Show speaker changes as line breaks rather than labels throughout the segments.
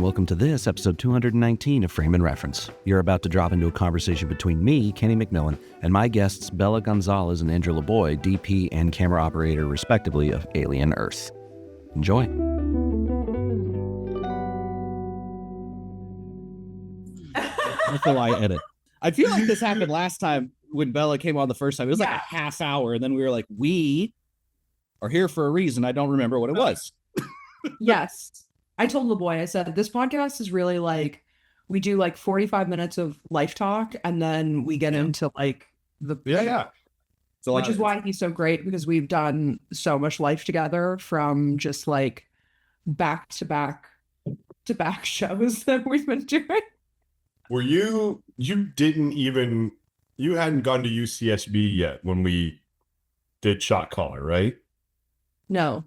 welcome to this episode 219 of Frame and Reference. You're about to drop into a conversation between me, Kenny McMillan, and my guests Bella Gonzales and Andrew Laboy, DP and camera operator, respectively, of Alien Earth. Enjoy. That's how I edit.
I feel like this happened last time when Bella came on the first time. It was like a half hour, and then we were like, we are here for a reason. I don't remember what it was.
Yes. I told Laboy, I said, this podcast is really like, we do like 45 minutes of life talk, and then we get into like the...
So
which is why he's so great, because we've done so much life together, from just like back-to-back shows that we've been doing.
Were you hadn't gone to UCSB yet when we did Shot Caller, right?
No.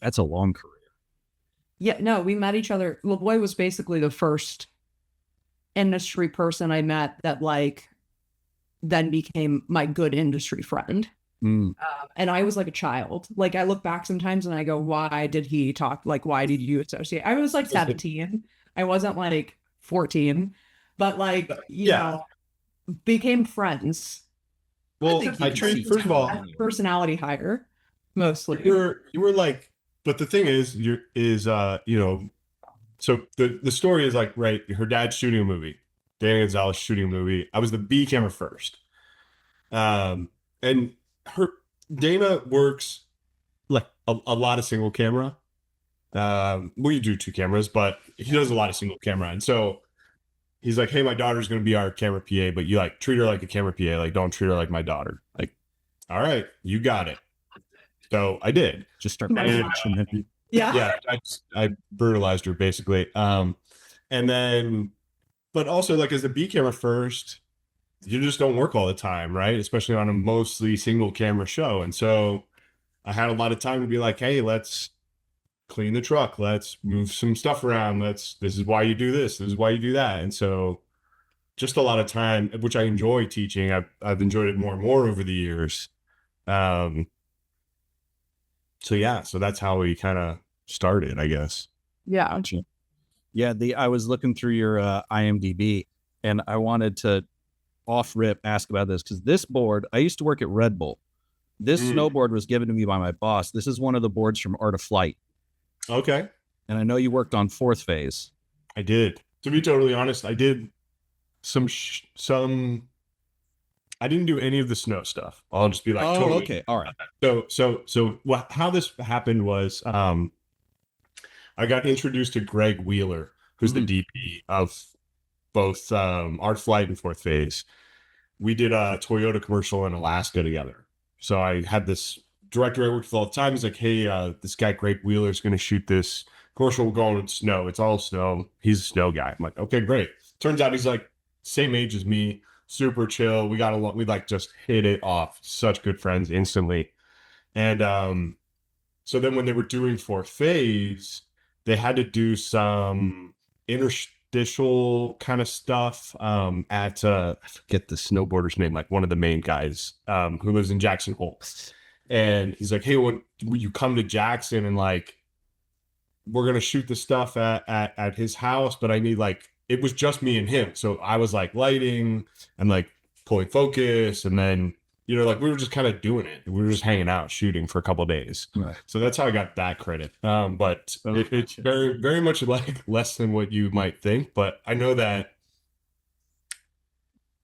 That's a long career.
Yeah, no, we met each other. Laboy was basically the first industry person I met that like then became my good industry friend. And I was like a child. Like I look back sometimes and I go, why did he talk? Like, why did you associate? I was like 17. I wasn't like 14, but like, you know, became friends.
Well, I trained, first of all,
personality higher, mostly.
You were like, but the thing is, you know, so the story is like, right, her dad's shooting a movie, Dana Gonzales shooting a movie. I was the B camera first. And Dana works like a lot of single camera. We do two cameras, but he does a lot of single camera. And so he's like, hey, my daughter's going to be our camera PA, but you like treat her like a camera PA. Like, don't treat her like my daughter. Like, all right, you got it. So I did.
Just start.
Yeah.
I brutalized her basically. And then, but also like as the B camera first, you just don't work all the time, right? Especially on a mostly single camera show. And so I had a lot of time to be like, hey, let's clean the truck. Let's move some stuff around. This is why you do this. This is why you do that. And so just a lot of time, which I enjoy teaching. I've enjoyed it more and more over the years. So that's how we kind of started, I guess.
Yeah.
Yeah. I was looking through your IMDb, and I wanted to off rip ask about this, because this board, I used to work at Red Bull. This snowboard was given to me by my boss. This is one of the boards from Art of Flight.
Okay.
And I know you worked on Fourth Phase.
I did. To be totally honest, I did some I didn't do any of the snow stuff. I'll just be like, totally.
Okay. All right.
So how this happened was, I got introduced to Greg Wheeler, who's the DP of both Art Flight and Fourth Phase. We did a Toyota commercial in Alaska together. So I had this director I worked with all the time. He's like, hey, this guy Greg Wheeler is going to shoot this commercial. We're going in snow. It's all snow. He's a snow guy. I'm like, okay, great. Turns out he's like same age as me. Super chill. We got along. We like just hit it off. Such good friends instantly. And so then when they were doing Fourth Phase, they had to do some interstitial kind of stuff at I forget the snowboarder's name, like one of the main guys who lives in Jackson Hole. And he's like, hey, when you come to Jackson and like we're gonna shoot the stuff at his house, but I need like, it was just me and him. So I was like lighting and like pulling focus. And then, you know, like we were just kind of doing it. We were just hanging out, shooting for a couple of days.
Right.
So that's how I got that credit. But it's very, very much like less than what you might think. But I know that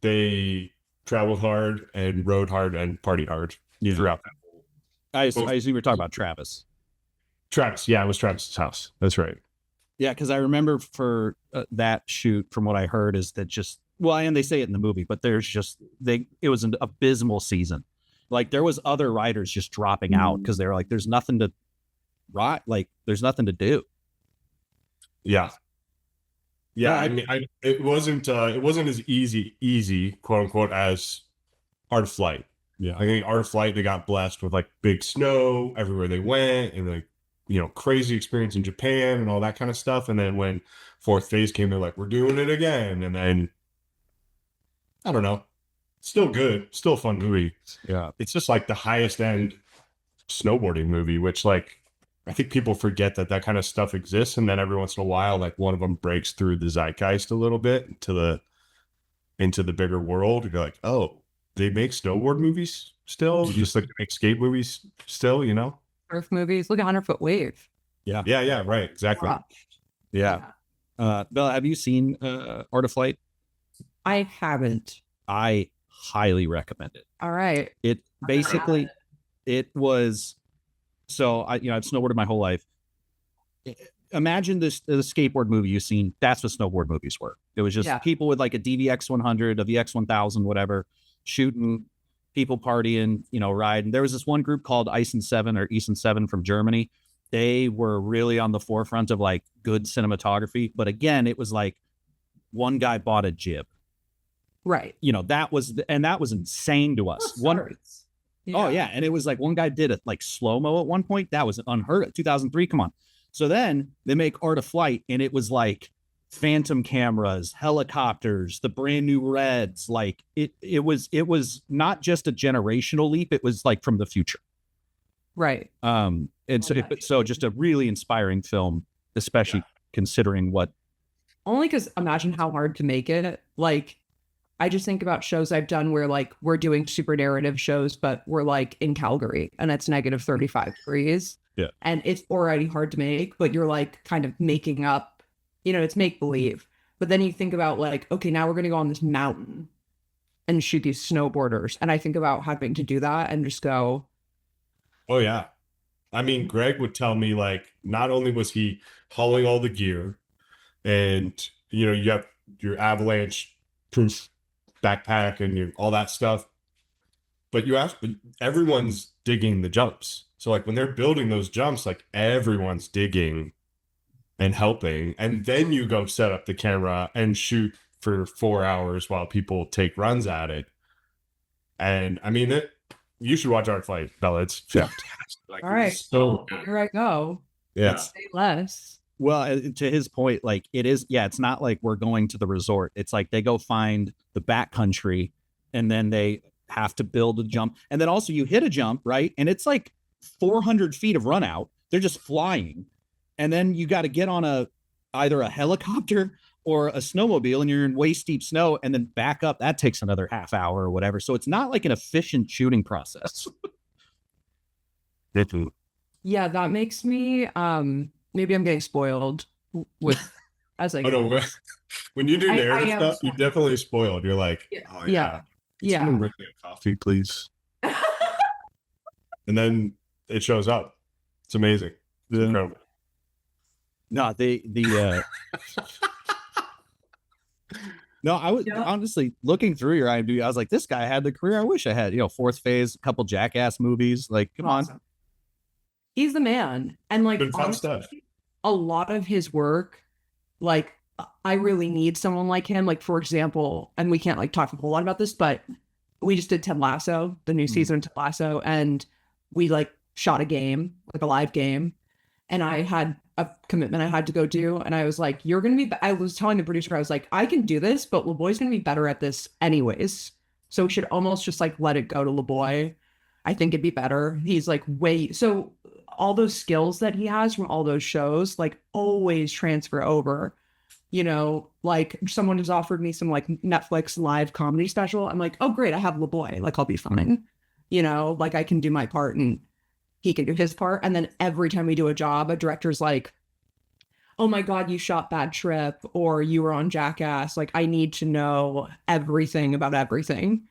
they traveled hard and rode hard and partied hard throughout that.
I assume we were talking about Travis.
Travis. Yeah, it was Travis's house. That's right.
Yeah, because I remember for that shoot, from what I heard, is that just, well, and they say it in the movie, but there's just, it was an abysmal season. Like there was other writers just dropping out because they were like, there's nothing to write, like there's nothing to do.
Yeah. I mean, it wasn't as easy, quote unquote, as Art of Flight.
Yeah.
I think Art of Flight, they got blessed with like big snow everywhere they went, and like, you know, crazy experience in Japan and all that kind of stuff. And then when Fourth Phase came, they're like, we're doing it again. And then, I don't know, still good, still a fun movie.
Yeah.
It's just like the highest end snowboarding movie, which like I think people forget that that kind of stuff exists, and then every once in a while, like one of them breaks through the zeitgeist a little bit into the bigger world. And you're like, oh, they make snowboard movies still, just like they make skate movies still, you know?
Surf movies. Look at 100-Foot Wave.
Yeah, right, exactly.
Wow.
Yeah. Bella, have you seen Art of Flight?
I haven't.
I highly recommend it.
All right.
It basically, it was, so I've snowboarded my whole life. Imagine the skateboard movie you've seen. That's what snowboard movies were. It was just people with like a DVX 100, a VX 1000, whatever, shooting, people partying, riding. There was this one group called Ice and Seven or East and Seven from Germany. They were really on the forefront of like good cinematography. But again, it was like one guy bought a jib.
Right.
That was insane to us. Oh yeah. And it was like one guy did it like slow-mo at one point. That was unheard of. 2003. Come on. So then they make Art of Flight, and it was like phantom cameras, helicopters, the brand new Reds. Like it was not just a generational leap. It was like from the future.
Right.
And so just a really inspiring film, especially considering what.
Only because imagine how hard to make it. Like, I just think about shows I've done where like we're doing super narrative shows, but we're like in Calgary and it's negative 35 degrees.
Yeah.
And it's already hard to make, but you're like kind of making up, it's make believe. But then you think about like, okay, now we're going to go on this mountain and shoot these snowboarders. And I think about having to do that and just go.
Oh, yeah. I mean, Greg would tell me like, not only was he hauling all the gear and, you have your avalanche proof backpack and all that stuff, but everyone's digging the jumps. So like when they're building those jumps, like everyone's digging and helping, and then you go set up the camera and shoot for 4 hours while people take runs at it. And I mean, you should watch Art Flight, Bella. It's fantastic. Like,
all right,
so good.
Here I go.
Yeah.
Say less.
Well, to his point, like it is, it's not like we're going to the resort. It's like they go find the backcountry and then they have to build a jump. And then also you hit a jump, right? And it's like 400 feet of run out. They're just flying. And then you got to get on either a helicopter or a snowmobile, and you're in waist deep snow, and then back up. That takes another half hour or whatever. So it's not like an efficient shooting process.
Yeah, that makes me maybe I'm getting spoiled with as like
no, when you do narrative stuff, you're definitely spoiled. You're like, oh yeah. Someone bring me a coffee, please. And then it shows up. It's amazing. It's incredible.
No, no, I was honestly looking through your IMDb. I was like, this guy had the career I wish I had. Fourth Phase, a couple Jackass movies. Like, come on.
He's the man. And like
fun stuff.
A lot of his work, like I really need someone like him. Like, for example, and we can't like talk a whole lot about this, but we just did Ted Lasso, the new season of Ted Lasso, and we like shot a game, like a live game. And I had a commitment I had to go do. And I was like, I was telling the producer, I was like, I can do this, but Laboy's going to be better at this anyways. So we should almost just like let it go to Laboy. I think it'd be better. He's like so all those skills that he has from all those shows, like always transfer over, like someone has offered me some like Netflix live comedy special. I'm like, oh great. I have Laboy. Like I'll be fine. Like I can do my part and he can do his part. And then every time we do a job, a director's like, oh my God, you shot Bad Trip or you were on Jackass. Like I need to know everything about everything.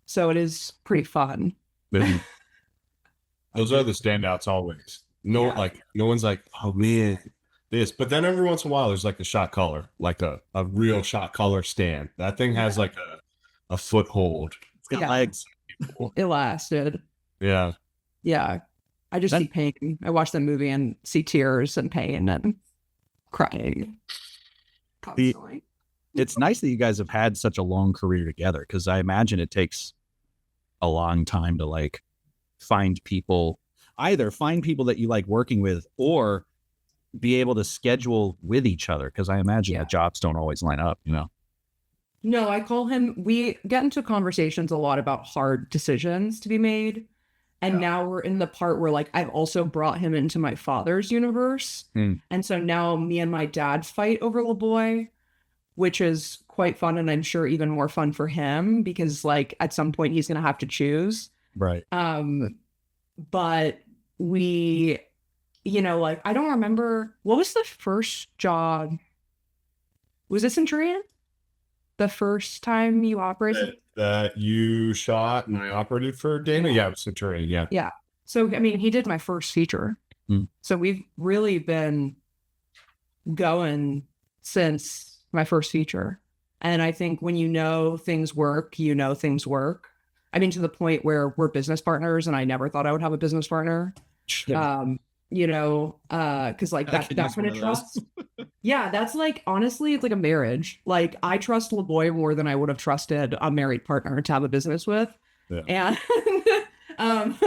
So it is pretty fun.
Those are the standouts always. No one's like, oh man, this. But then every once in a while, there's like a shot caller, like a real shot caller stand. That thing has like a foothold.
It's got legs.
It lasted.
Yeah.
Yeah. I just see pain. I watch the movie and see tears and pain and crying. Constantly.
It's nice that you guys have had such a long career together, because I imagine it takes a long time to like find people that you like working with or be able to schedule with each other, because I imagine that jobs don't always line up.
No, I call him, we get into conversations a lot about hard decisions to be made. And now we're in the part where like I've also brought him into my father's universe. And so now me and my dad fight over Laboy, which is quite fun, and I'm sure even more fun for him because like at some point he's gonna have to choose.
Right.
But we, you know, like I don't remember what was the first job. Was it Centurion? The first time you operated?
That you shot and I operated for Dana? Yeah, it was Centurion, yeah.
Yeah. So, I mean, he did my first feature. So we've really been going since my first feature. And I think when you know things work, you know things work. I mean, to the point where we're business partners and I never thought I would have a business partner. You know, because like that kind of trust. Yeah, that's like honestly, it's like a marriage. Like I trust Laboy more than I would have trusted a married partner to have a business with.
Yeah.
And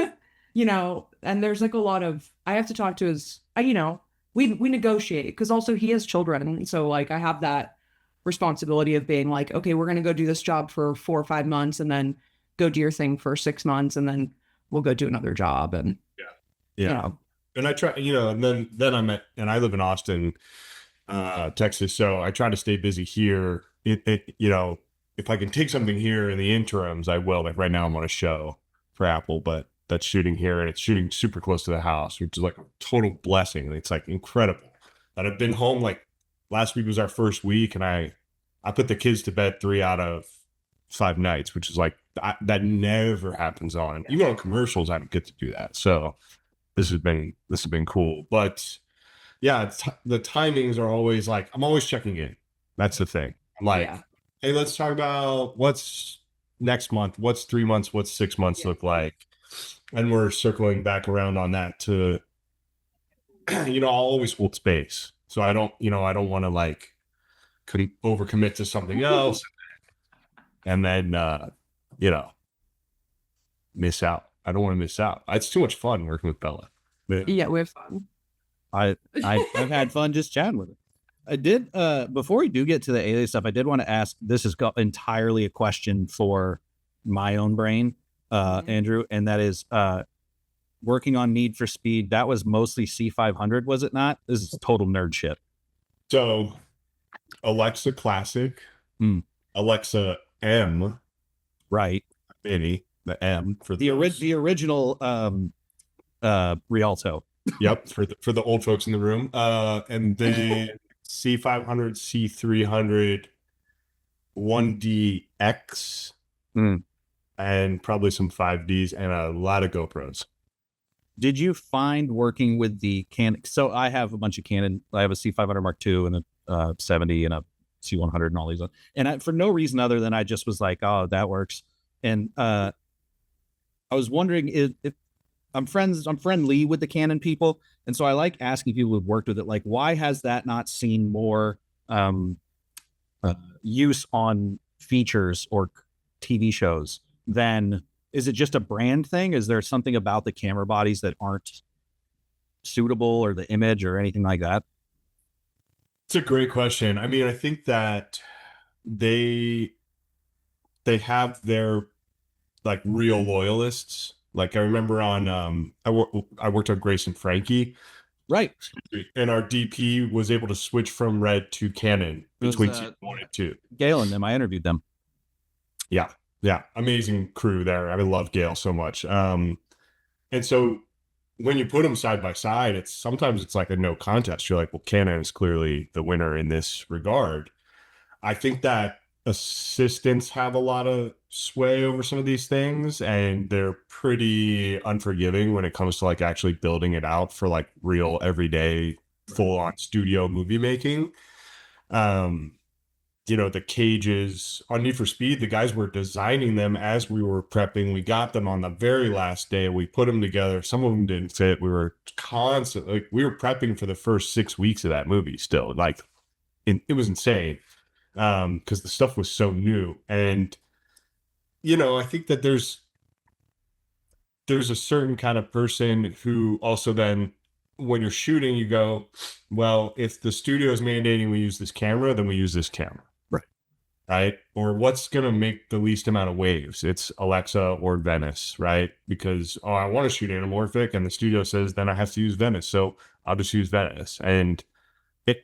you know, and there's like a lot of I have to talk to his you know, we negotiate because also he has children. And so like I have that responsibility of being like, okay, we're gonna go do this job for 4 or 5 months and then go do your thing for 6 months and then we'll go do another job. And
yeah.
you know.
And I try, you know, and then I live in Austin, Texas. So I try to stay busy here. You know, if I can take something here in the interims, I will. Like right now I'm on a show for Apple, but that's shooting here and it's shooting super close to the house, which is like a total blessing. It's like incredible that I've been home. Like last week was our first week and I put the kids to bed 3 out of 5 nights, which is like, that never happens on, even on commercials. I don't get to do that. So this has been cool, but yeah, the timings are always like, I'm always checking in. That's the thing. I'm like, hey, let's talk about what's next month, what's 3 months, what's 6 months look like. And we're circling back around on that to, you know, I'll always hold space. So I don't want to like overcommit to something else and then, you know, miss out. I don't want to miss out. It's too much fun working with Bella.
Yeah, we have fun.
I've had fun just chatting with her. I did before we do get to the alien stuff, I did want to ask, this is entirely a question for my own brain, Andrew, and that is working on Need for Speed. That was mostly C500, was it not? This is total nerd shit.
So Alexa Classic, Alexa M,
right?
Mini, the M for
the original Rialto.
Yep, for the old folks in the room. And then C500, C300, 1DX, and probably some 5Ds and a lot of GoPros.
Did you find working with the Canon? So I have a bunch of Canon. I have a C500 Mark II and a 70 and a C100 and all these. And for no reason other than I just was like, oh, that works. And I was wondering if I'm friendly with the Canon people. And so I like asking people who've worked with it, like, why has that not seen more use on features or TV shows than, is it just a brand thing? Is there something about the camera bodies that aren't suitable or the image or anything like that?
It's a great question. I mean, I think that they have their like real loyalists. Like I remember on I worked on Grace and Frankie,
right?
And our DP was able to switch from Red to Canon between season 1 and 2.
Gail and them, I interviewed them.
Yeah, amazing crew there. I love Gail so much. And so when you put them side by side, sometimes it's like a no contest. You're like, well, Canon is clearly the winner in this regard. I think that assistants have a lot of sway over some of these things, and they're pretty unforgiving when it comes to like actually building it out for like real everyday full on studio movie making. You know, the cages on Need for Speed, the guys were designing them as we were prepping. We got them on the very last day. We put them together. Some of them didn't fit. We were constantly, like, we were prepping for the first 6 weeks of that movie still. Like, it was insane because the stuff was so new. And, you know, I think that there's a certain kind of person who also then, when you're shooting, you go, well, if the studio is mandating we use this camera, then we use this camera. right? Or what's going to make the least amount of waves? It's Alexa or Venice, right? Because, oh, I want to shoot anamorphic, and the studio says then I have to use Venice. So I'll just use Venice. And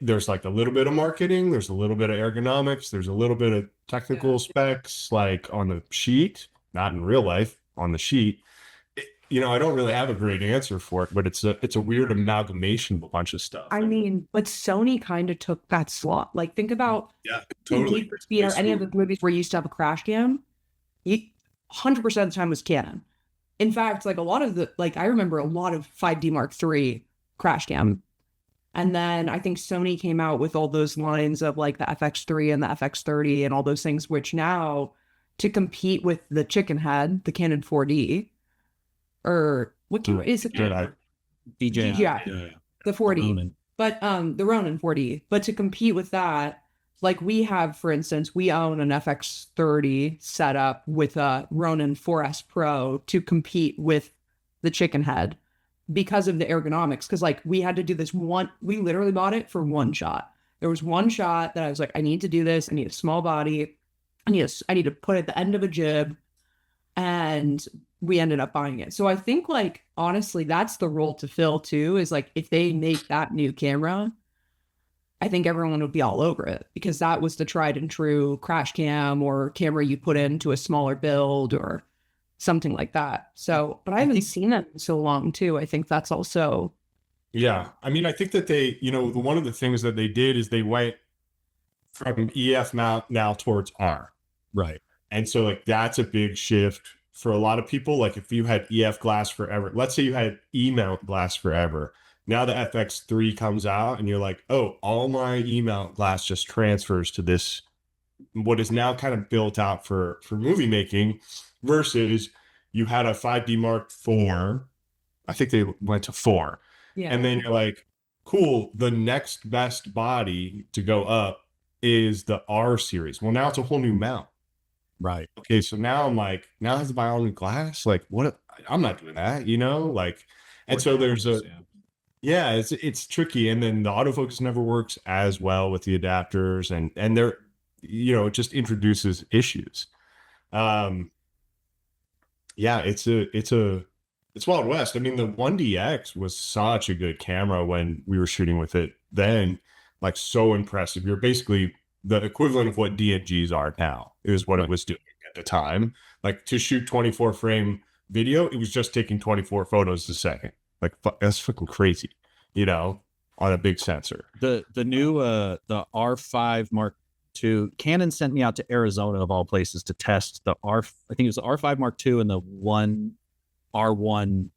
there's like a little bit of marketing, there's a little bit of ergonomics, there's a little bit of technical specs, like on the sheet, not in real life, on the sheet. I don't really have a great answer for it, but it's a weird amalgamation of a bunch of stuff.
I mean, but Sony kind of took that slot. Like, think about
Totally.
Need for Speed or any of the movies where you used to have a crash cam. 100% of the time was Canon. In fact, like a lot of I remember a lot of 5D Mark III crash cam. And then I think Sony came out with all those lines of like the FX3 and the FX30 and all those things, which now to compete with the chicken head, the Canon 4D, or what camera is it?
DJI.
Yeah, the 4D.
Ronin.
But the Ronin 4D. But to compete with that, like we have, for instance, we own an FX30 setup with a Ronin 4S Pro to compete with the chicken head because of the ergonomics. Because like we had to do this we literally bought it for one shot. There was one shot that I was like, I need to do this. I need a small body. I need to put it at the end of a jib. And we ended up buying it. So I think like, honestly, that's the role to fill too, is like, if they make that new camera, I think everyone would be all over it because that was the tried and true crash cam or camera you put into a smaller build or something like that. So, but I haven't seen that in so long too. I think that's also.
Yeah. I mean, I think that they, one of the things that they did is they went from EF now towards R.
Right.
And so like, that's a big shift for a lot of people. Like if you had EF glass forever, let's say you had E mount glass forever. Now the FX3 comes out and you're like, oh, all my E mount glass just transfers to this, what is now kind of built out for movie making, versus you had a 5D Mark IV. I think they went to 4.
Yeah.
And then you're like, cool, the next best body to go up is the R series. Well, now it's a whole new mount.
Right.
Okay, so now I'm like, now I have to buy all new glass. Like, what? I'm not doing that, like, and so there's it's tricky. And then the autofocus never works as well with the adapters, and they're, it just introduces issues. It's Wild West. I mean, the 1DX was such a good camera when we were shooting with it then, like so impressive. You're basically the equivalent of what DNGs are now is what it was doing at the time. Like to shoot 24 frame video, it was just taking 24 photos a second. Like that's fucking crazy, on a big sensor.
The new the R5 Mark II, Canon sent me out to Arizona of all places to test I think it was the R5 Mark II and the R1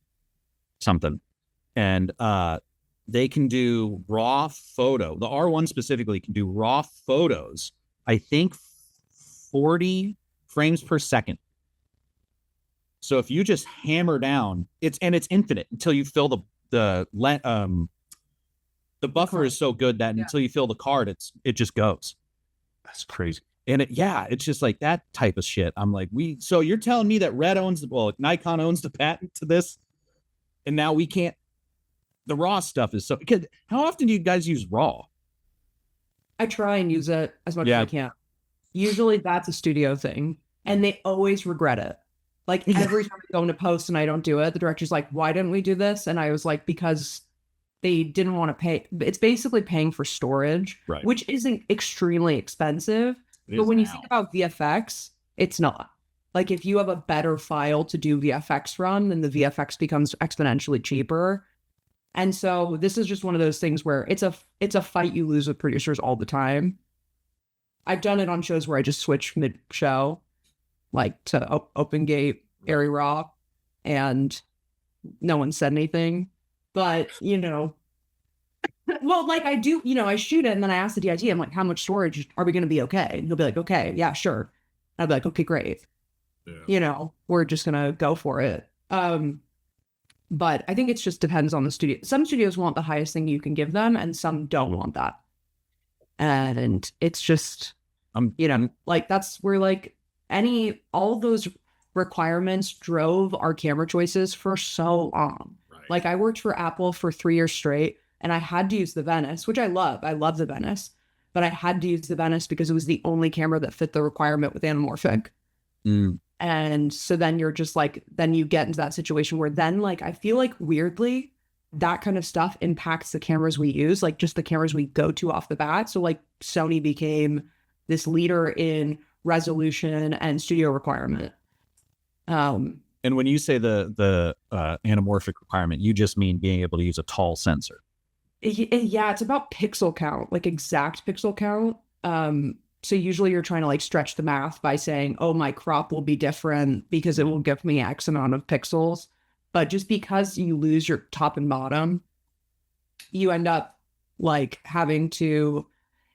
something. And they can do raw photo. The R1 specifically can do raw photos, I think 40 frames per second. So if you just hammer down, it's infinite until you fill the buffer is so good that until you fill the card, it just goes.
That's crazy.
And it's just like that type of shit. I'm like, so you're telling me that Nikon owns the patent to this, and now we can't. The raw stuff is because how often do you guys use raw?
I try and use it as much as I can. Usually that's a studio thing, and they always regret it. Like every time I go into post and I don't do it, the director's like, why didn't we do this? And I was like, because they didn't want to pay. It's basically paying for storage,
right,
which isn't extremely expensive. But when you think about VFX, it's not. Like if you have a better file to do VFX run, then the VFX becomes exponentially cheaper. And so this is just one of those things where it's a fight you lose with producers all the time. I've done it on shows where I just switch mid-show, like to open gate, airy raw, and no one said anything. But, well, like I do, I shoot it and then I ask the DIT, I'm like, how much storage are we going to be okay? And he'll be like, okay, yeah, sure. And I'll be like, okay, great. Yeah. We're just going to go for it. But I think it just depends on the studio. Some studios want the highest thing you can give them and some don't want that. And it's just, like that's where like all those requirements drove our camera choices for so long. Right. Like I worked for Apple for 3 years straight and I had to use the Venice, which I love. I love the Venice. but I had to use the Venice because it was the only camera that fit the requirement with anamorphic. And so then you're just like, then you get into that situation where then like, I feel like weirdly, that kind of stuff impacts the cameras we use, like just the cameras we go to off the bat. So like Sony became this leader in resolution and studio requirement.
And when you say the anamorphic requirement, you just mean being able to use a tall sensor.
Yeah, it's about pixel count, like exact pixel count. So usually you're trying to like stretch the math by saying, oh, my crop will be different because it will give me X amount of pixels. But just because you lose your top and bottom, you end up like having to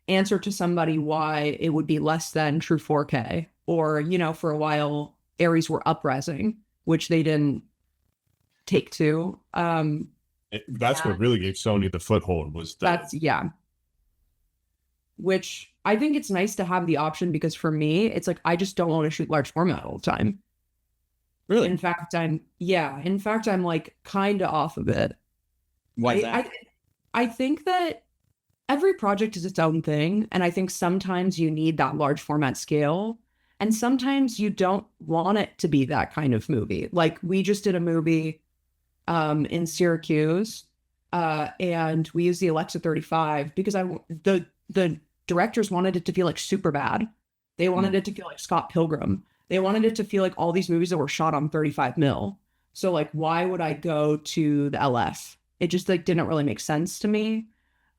answer to somebody why it would be less than true 4K. Or, you know, for a while, Aries were up-resing, which they didn't take to.
That's what really gave Sony the foothold was that.
Which I think it's nice to have the option because for me, it's like, I just don't want to shoot large format all the time.
Really?
In fact, I'm like kind of off of it.
Why is that?
I think that every project is its own thing. And I think sometimes you need that large format scale. And sometimes you don't want it to be that kind of movie. Like we just did a movie in Syracuse and we used the Alexa 35 because the directors wanted it to feel like Superbad. They wanted it to feel like Scott Pilgrim. They wanted it to feel like all these movies that were shot on 35 mil. So like, why would I go to the LF? It just like didn't really make sense to me.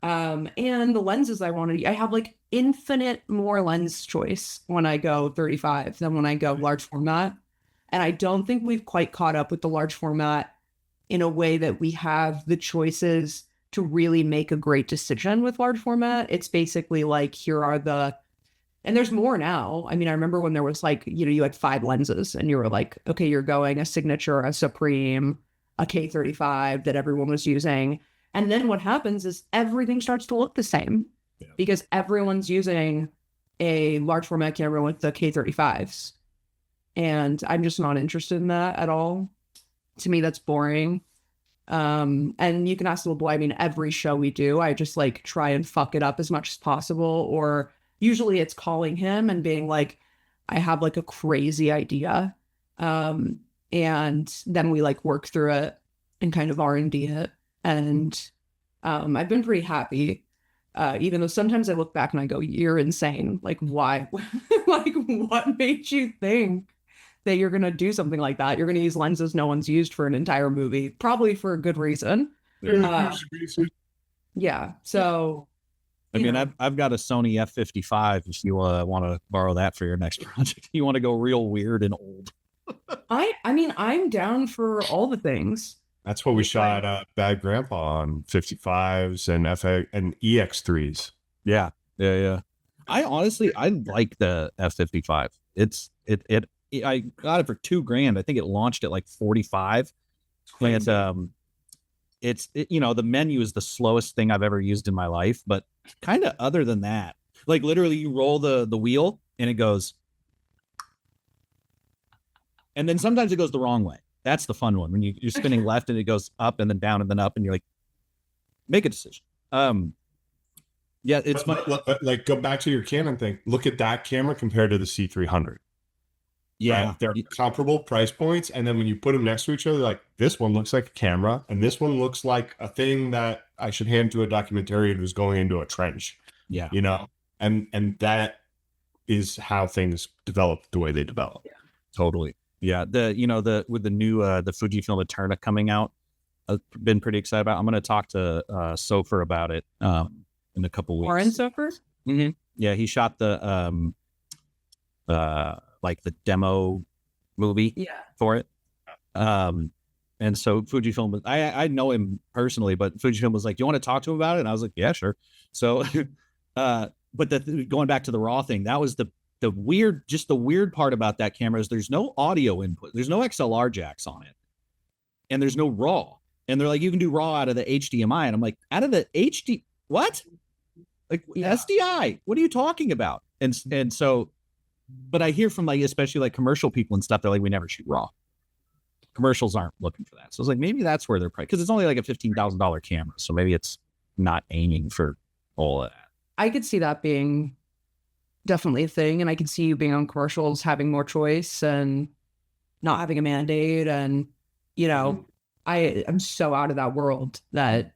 And the lenses I have like infinite more lens choice when I go 35 than when I go large format. And I don't think we've quite caught up with the large format in a way that we have the choices to really make a great decision with large format. It's basically like, and there's more now. I mean, I remember when there was like, you know, you had 5 lenses and you were like, okay, you're going a Signature, a Supreme, a K35 that everyone was using. And then what happens is everything starts to look the same because everyone's using a large format camera with the K35s. And I'm just not interested in that at all. To me, that's boring. And you can ask Laboy, I mean, every show we do, I just like try and fuck it up as much as possible. Or usually it's calling him and being like, I have like a crazy idea. And then we like work through it and kind of R&D it. And I've been pretty happy, even though sometimes I look back and I go, you're insane. Like, why? Like, what made you think that you're going to do something like that? You're going to use lenses no one's used for an entire movie, probably for a good reason. Yeah. So,
I mean, I've got a Sony F55 if you want to borrow that for your next project. You want to go real weird and old.
I mean, I'm down for all the things.
That's what we shot Bad Grandpa on 55s and and EX3s.
Yeah. I honestly, I like the F55. I got it for $2,000. I think it launched at like 45. And you know, the menu is the slowest thing I've ever used in my life, but kind of other than that, like literally you roll the wheel and it goes, and then sometimes it goes the wrong way. That's the fun one when you're spinning left and it goes up and then down and then up and you're like, make a decision. Yeah, it's
like go back to your Canon thing. Look at that camera compared to the C300.
Yeah,
right? They're comparable price points, and then when you put them next to each other, like this one looks like a camera, and this one looks like a thing that I should hand to a documentarian who's going into a trench.
Yeah,
you know, and that is how things develop the way they develop.
Yeah,
totally. Yeah, with the new the Fujifilm Eterna coming out, I've been pretty excited about. I'm going to talk to Sofer about it in a couple weeks.
Warren Sofer?
Mm-hmm. Yeah, he shot the like the demo movie for it. And so Fujifilm, I know him personally, but Fujifilm was like, "Do you want to talk to him about it?" And I was like, "Yeah, sure." So, but going back to the RAW thing, that was the weird part about that camera is there's no audio input, there's no XLR jacks on it, and there's no RAW. And they're like, you can do RAW out of the HDMI, and I'm like, out of the HD what? Like SDI? What are you talking about? And so, but I hear from like especially like commercial people and stuff, they're like, we never shoot RAW. Commercials aren't looking for that. So it's like maybe that's where they're probably, because it's only like a $15,000 camera, so maybe it's not aiming for all of that.
I could see that being definitely a thing. And I could see you being on commercials, having more choice and not having a mandate. And, you know, I'm so out of that world that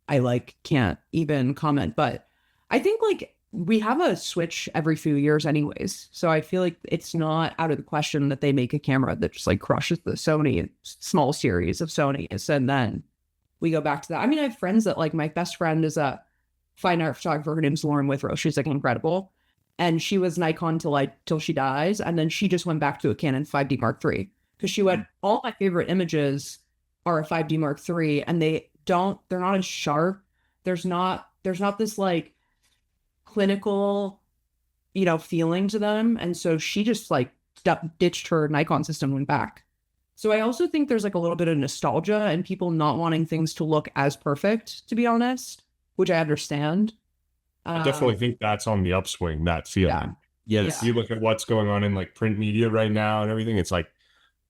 I like can't even comment. But I think like we have a switch every few years anyways. So I feel like it's not out of the question that they make a camera that just like crushes the Sony small series of Sony's. And then we go back to that. I mean, I have friends that like my best friend is a fine art photographer. Her name's Lauren Withrow. She's like incredible. And she was Nikon till she dies. And then she just went back to a Canon 5D Mark III because she went, all my favorite images are a 5D Mark III and they're not as sharp. There's not this like clinical, you know, feeling to them. And so she just like ditched her Nikon system and went back. So I also think there's like a little bit of nostalgia and people not wanting things to look as perfect, to be honest, which I understand.
I definitely think that's on the upswing, that feeling.
Yeah.
If you look at what's going on in like print media right now and everything, it's like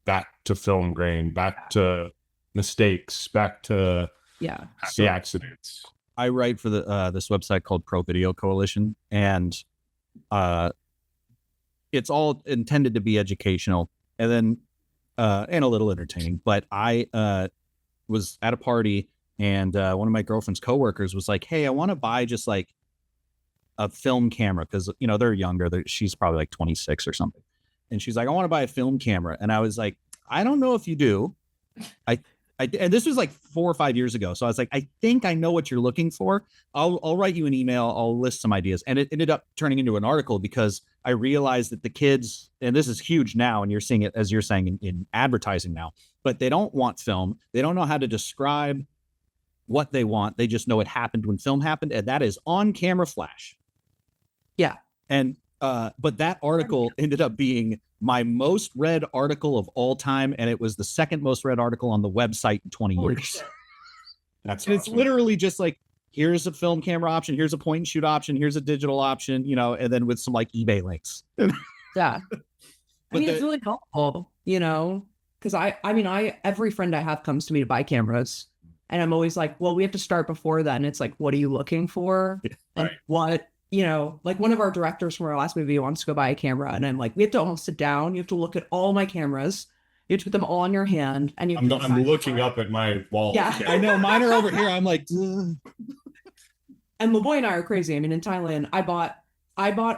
back to film grain, back to mistakes, back to the accidents.
I write for the this website called Pro Video Coalition, and it's all intended to be educational and then and a little entertaining. But I was at a party and one of my girlfriend's coworkers was like, "Hey, I want to buy just like a film camera," because you know they're younger. She's probably like 26 or something, and she's like, "I want to buy a film camera," and I was like, "I don't know if you do." And this was like 4 or 5 years ago. So I was like, I think I know what you're looking for. I'll write you an email. I'll list some ideas. And it ended up turning into an article because I realized that the kids, and this is huge now, and you're seeing it, as you're saying, in advertising now, but they don't want film. They don't know how to describe what they want. They just know it happened when film happened. And that is on camera flash.
Yeah.
And, but that article ended up being my most read article of all time, and it was the second most read article on the website in 20 years.
That's
and it's literally just like, here's a film camera option, here's a point and shoot option, here's a digital option, you know, and then with some like eBay links.
Yeah. I mean, it's really helpful, you know, because every friend I have comes to me to buy cameras, and I'm always like, well, we have to start before that. And it's like, what are you looking for? And what, you know, like one of our directors from our last movie wants to go buy a camera, and I'm like, we have to all sit down. You have to look at all my cameras. You have to put them all in your hand, and I'm
looking up at my wall.
Yeah,
I know mine are over here. I'm like, ugh.
And Laboy and I are crazy. I mean, in Thailand, I bought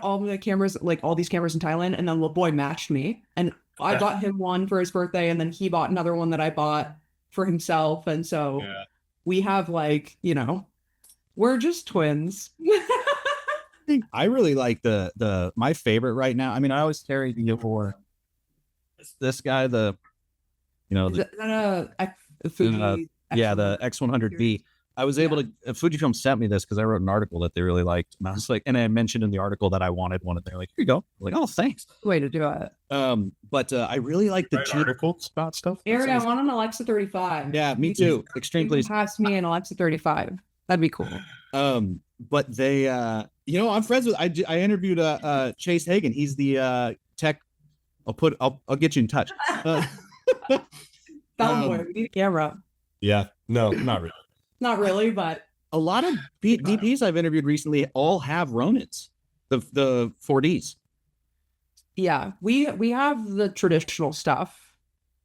all the cameras, like all these cameras in Thailand, and then Laboy matched me, and I bought him one for his birthday, and then he bought another one that I bought for himself, and so we have like, you know, we're just twins.
I really like my favorite right now. I mean, I always carry the for this guy, the Fuji, the X100B. I was able to Fujifilm sent me this because I wrote an article that they really liked, and I was like, and I mentioned in the article that I wanted one, and they're like, here you go. I'm like, oh, thanks.
Way to do it.
But I really like the articles about stuff.
Aaron, I want an Alexa 35.
Yeah, me too. Extreme, please.
Pass me an Alexa 35. That'd be cool.
But they, you know, I'm friends with. I interviewed Chase Hagen. He's the tech. I'll get you in touch.
We need a camera.
Yeah, no, not really.
Not really, but
a lot of DPs I've interviewed recently all have Ronins, the 4Ds.
Yeah, we have the traditional stuff.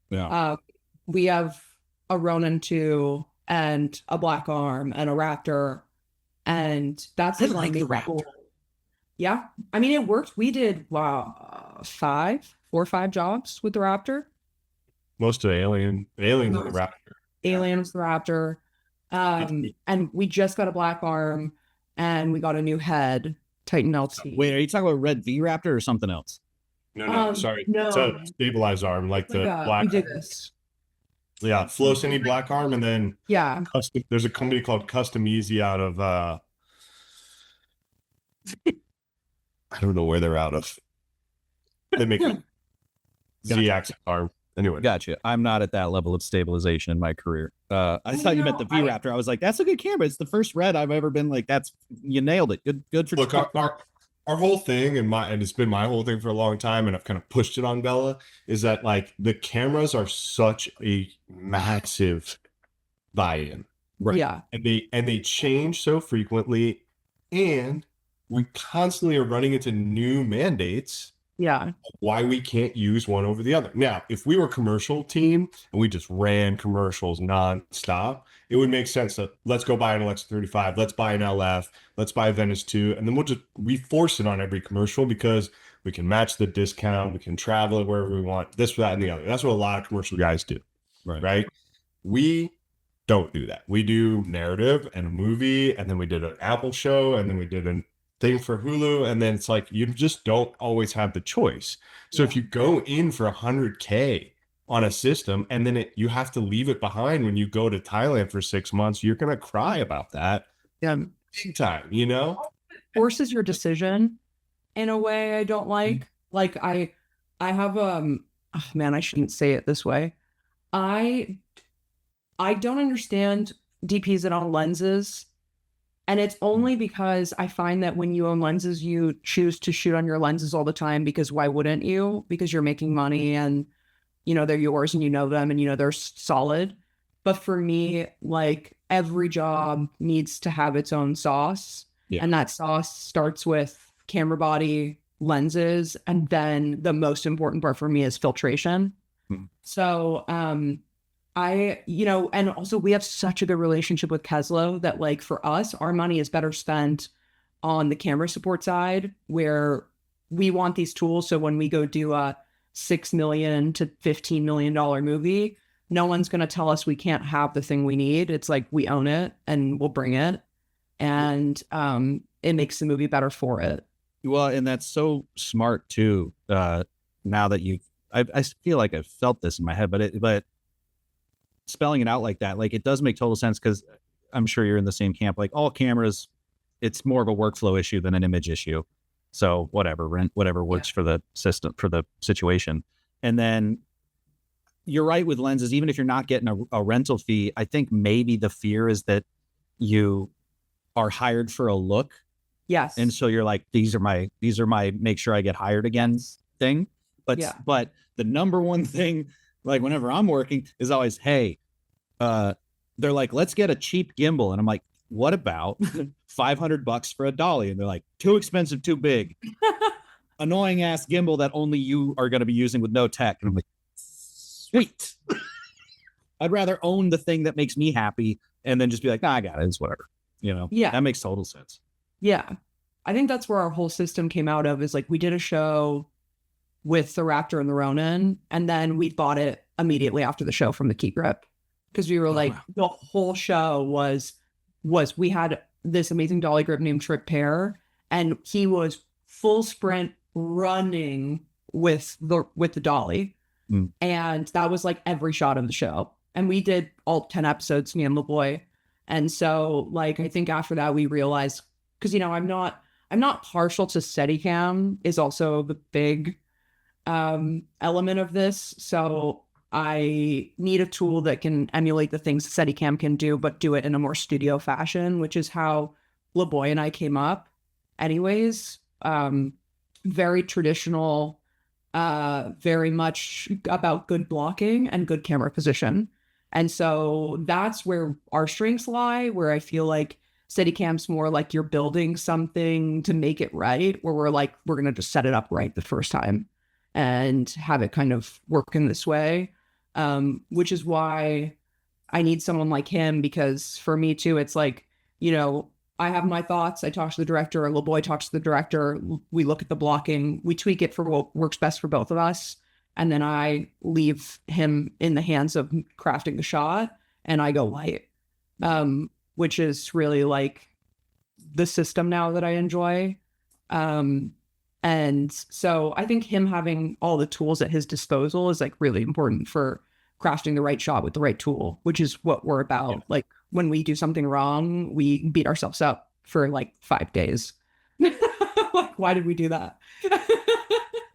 Yeah,
we have a Ronin 2 and a Black Arm and a Raptor, and that's
like the Raptor.
Cool. Yeah, I mean it worked. We did 4 or 5 jobs with the Raptor.
Most of Aliens with the Raptor.
Alien was the Raptor. And we just got a Black Arm, and we got a new head, Titan LT.
Wait, are you talking about Red V Raptor or something else?
No, sorry.
No.
It's a stabilized arm, like the Black.
We did this.
Yeah, Flocini Black Arm, and then there's a company called Custom Easy out of I don't know where they're out of. They make a Z-axis arm. Anyway,
gotcha. I'm not at that level of stabilization in my career. I thought you meant the V Raptor. I was like, that's a good camera. It's the first Red I've ever been like, you nailed it. Good for.
Look, our whole thing, and it's been my whole thing for a long time, and I've kind of pushed it on Bella, is that like the cameras are such a massive buy-in,
right? Yeah,
and they change so frequently, and we constantly are running into new mandates
Yeah.
why we can't use one over the other. Now, if we were a commercial team and we just ran commercials nonstop, it would make sense that let's go buy an Alexa 35, let's buy an LF, let's buy a Venice 2, and then we force it on every commercial because we can match the discount, we can travel it wherever we want, this, that, and the other. That's what a lot of commercial guys do, right? We don't do that. We do narrative and a movie, and then we did an Apple show, and then we did a thing for Hulu, and then it's like you just don't always have the choice. So if you go in for 100K on a system and then you have to leave it behind when you go to Thailand for 6 months, you're gonna cry about that.
Yeah.
Big time, you know?
Forces your decision in a way I don't like. Like I have oh man, I shouldn't say it this way. I don't understand DPs that own lenses. And it's only because I find that when you own lenses, you choose to shoot on your lenses all the time, because why wouldn't you? Because you're making money and, you know, they're yours and you know them and, you know, they're solid. But for me, like every job needs to have its own sauce.
Yeah.
And that sauce starts with camera body, lenses. And then the most important part for me is filtration. So, you know, and also we have such a good relationship with Keslo that like for us, our money is better spent on the camera support side, where we want these tools. So when we go do a $6 million to $15 million movie, no one's going to tell us we can't have the thing we need. It's like we own it and we'll bring it. And it makes the movie better for it.
Well, and that's so smart too. Now that I feel like I've felt this in my head, but spelling it out like that, like it does make total sense, because I'm sure you're in the same camp. Like all cameras, it's more of a workflow issue than an image issue. So whatever, rent whatever works for the system, for the situation. And then you're right with lenses, even if you're not getting a rental fee, I think maybe the fear is that you are hired for a look.
Yes.
And so you're like, these are my make sure I get hired again thing. But the number one thing, like whenever I'm working, is always, hey, they're like, let's get a cheap gimbal. And I'm like, what about $500 for a dolly? And they're like, too expensive, too big. Annoying ass gimbal that only you are going to be using with no tech. And I'm like, sweet. I'd rather own the thing that makes me happy and then just be like, nah, I got it. It's whatever. You know?
Yeah.
That makes total sense.
Yeah. I think that's where our whole system came out of, is like we did a show with the Raptor and the Ronin, and then we bought it immediately after the show from the Key Grip, because we were the whole show was we had this amazing dolly grip named Trip Pear, and he was full sprint running with the dolly. And that was like every shot of the show, and we did all 10 episodes, me and Laboy. And so like I think after that we realized, because you know I'm not partial to Steadicam, is also the big element of this. So I need a tool that can emulate the things Steadicam can do, but do it in a more studio fashion, which is how Laboy and I came up anyways. Very traditional, very much about good blocking and good camera position. And so that's where our strengths lie, where I feel like Steadicam's more like you're building something to make it right, where we're going to just set it up right the first time and have it kind of work in this way, which is why I need someone like him, because for me too, it's like, you know, I have my thoughts, I talk to the director, or Laboy talks to the director, we look at the blocking, we tweak it for what works best for both of us, and then I leave him in the hands of crafting the shot, and I go light, which is really like the system now that I enjoy. And so I think him having all the tools at his disposal is like really important for crafting the right shot with the right tool, which is what we're about. Yeah. Like when we do something wrong, we beat ourselves up for like 5 days. Like, why did we do that?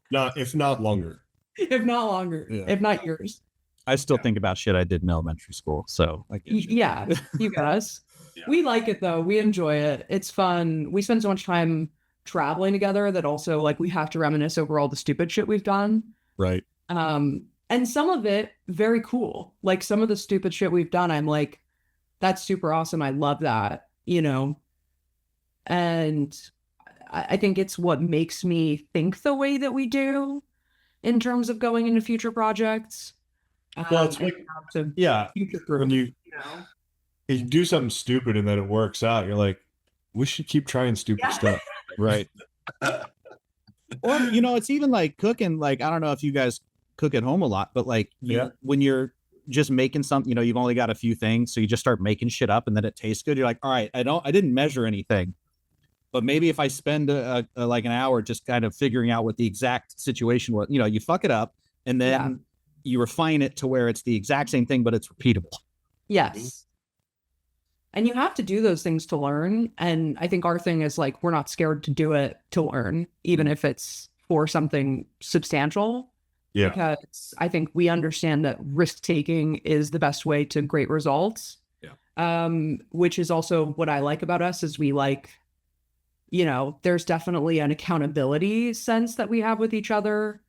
No, if not longer.
If not longer, if not years.
I still think about shit I did in elementary school. So I get you.
Yeah, you got us. Yeah. We like it though. We enjoy it. It's fun. We spend so much time traveling together that also like we have to reminisce over all the stupid shit we've done.
Right.
And some of it very cool. Like some of the stupid shit we've done, I'm like, that's super awesome. I love that, you know. And I think it's what makes me think the way that we do in terms of going into future projects.
Well, it's like, yeah,
future
when
proof, you know?
you do something stupid and then it works out, you're like, we should keep trying stupid stuff.
Right. Or, you know, it's even like cooking. Like, I don't know if you guys cook at home a lot, but like when you're just making something, you know, you've only got a few things. So you just start making shit up and then it tastes good. You're like, all right, I didn't measure anything, but maybe if I spend like an hour just kind of figuring out what the exact situation was, you know, you fuck it up and then you refine it to where it's the exact same thing, but it's repeatable.
Yes. And you have to do those things to learn. And I think our thing is like, we're not scared to do it to learn, even if it's for something substantial.
Yeah.
Because I think we understand that risk taking is the best way to great results.
Yeah.
Which is also what I like about us is we like, you know, there's definitely an accountability sense that we have with each other.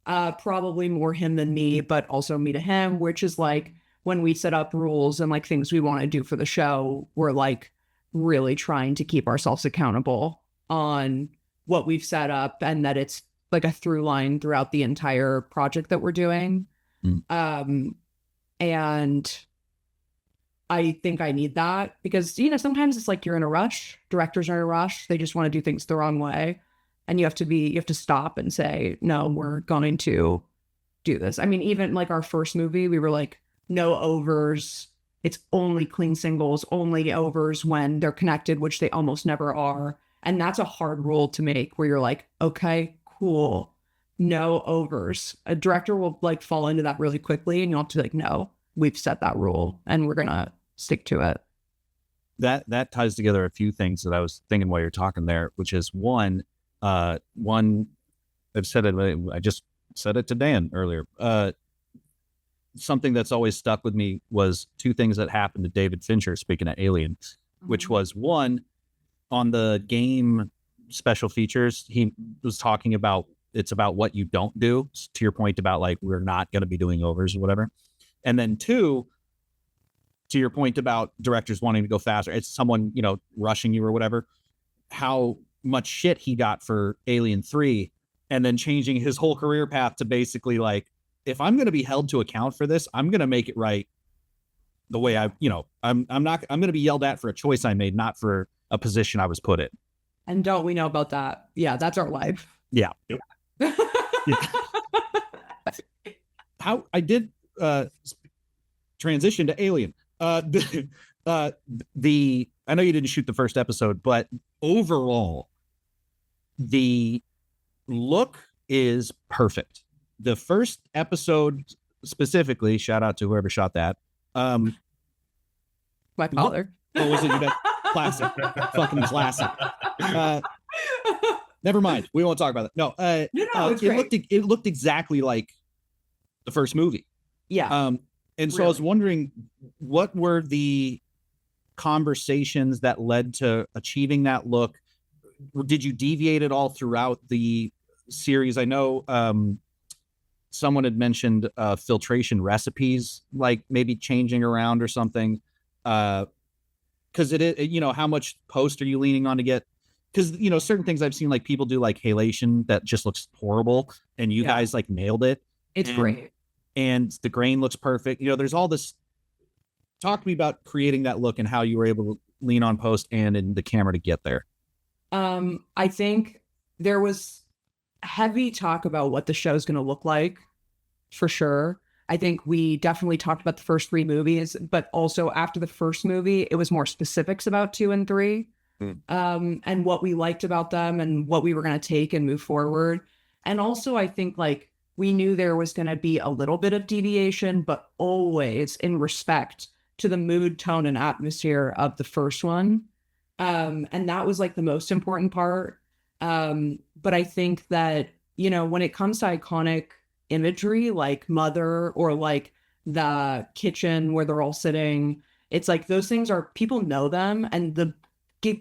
Probably more him than me, but also me to him, which is like, when we set up rules and like things we want to do for the show, we're like really trying to keep ourselves accountable on what we've set up and that it's like a through line throughout the entire project that we're doing. And I think I need that because, you know, sometimes it's like you're in a rush. Directors are in a rush. They just want to do things the wrong way. And you have to stop and say, no, we're going to do this. I mean, even like our first movie, we were like, no overs. It's only clean singles, only overs when they're connected, which they almost never are. And that's a hard rule to make where you're like, okay, cool. No overs. A director will like fall into that really quickly and you'll have to be like, no, we've set that rule and we're going to stick to it.
That ties together a few things that I was thinking while you're talking there, which is one, I've said it, I just said it to Dan earlier. Something that's always stuck with me was two things that happened to David Fincher, speaking of Alien, which was one, on the game special features, he was talking about it's about what you don't do, to your point about like we're not going to be doing overs or whatever. And then two, to your point about directors wanting to go faster, it's someone, you know, rushing you or whatever, how much shit he got for Alien 3 and then changing his whole career path to basically like, if I'm going to be held to account for this, I'm going to make it right the way I'm going to be yelled at for a choice I made, not for a position I was put in.
And don't we know about that? Yeah, that's our life.
Yeah. Yeah. How I did transition to Alien. I know you didn't shoot the first episode, but overall, the look is perfect. The first episode specifically, shout out to whoever shot that.
My father.
What was it? Classic. Fucking classic. Never mind. We won't talk about that. No,
it's great.
It looked exactly like the first movie.
Yeah.
And so I was wondering, what were the conversations that led to achieving that look? Did you deviate at all throughout the series? I know someone had mentioned filtration recipes, like maybe changing around or something. Because you know, how much post are you leaning on to get? Because, you know, certain things I've seen, like people do like halation that just looks horrible, and you guys like nailed it.
It's great.
And the grain looks perfect. You know, there's all this. Talk to me about creating that look and how you were able to lean on post and in the camera to get there.
I think there was heavy talk about what the show's going to look like, for sure. I think we definitely talked about the first three movies, but also after the first movie, it was more specifics about 2 and 3, and what we liked about them and what we were going to take and move forward. And also, I think like we knew there was going to be a little bit of deviation, but always in respect to the mood, tone, and atmosphere of the first one. And that was like the most important part. But I think that, you know, when it comes to iconic imagery like Mother or like the kitchen where they're all sitting, it's like those things are, people know them, and the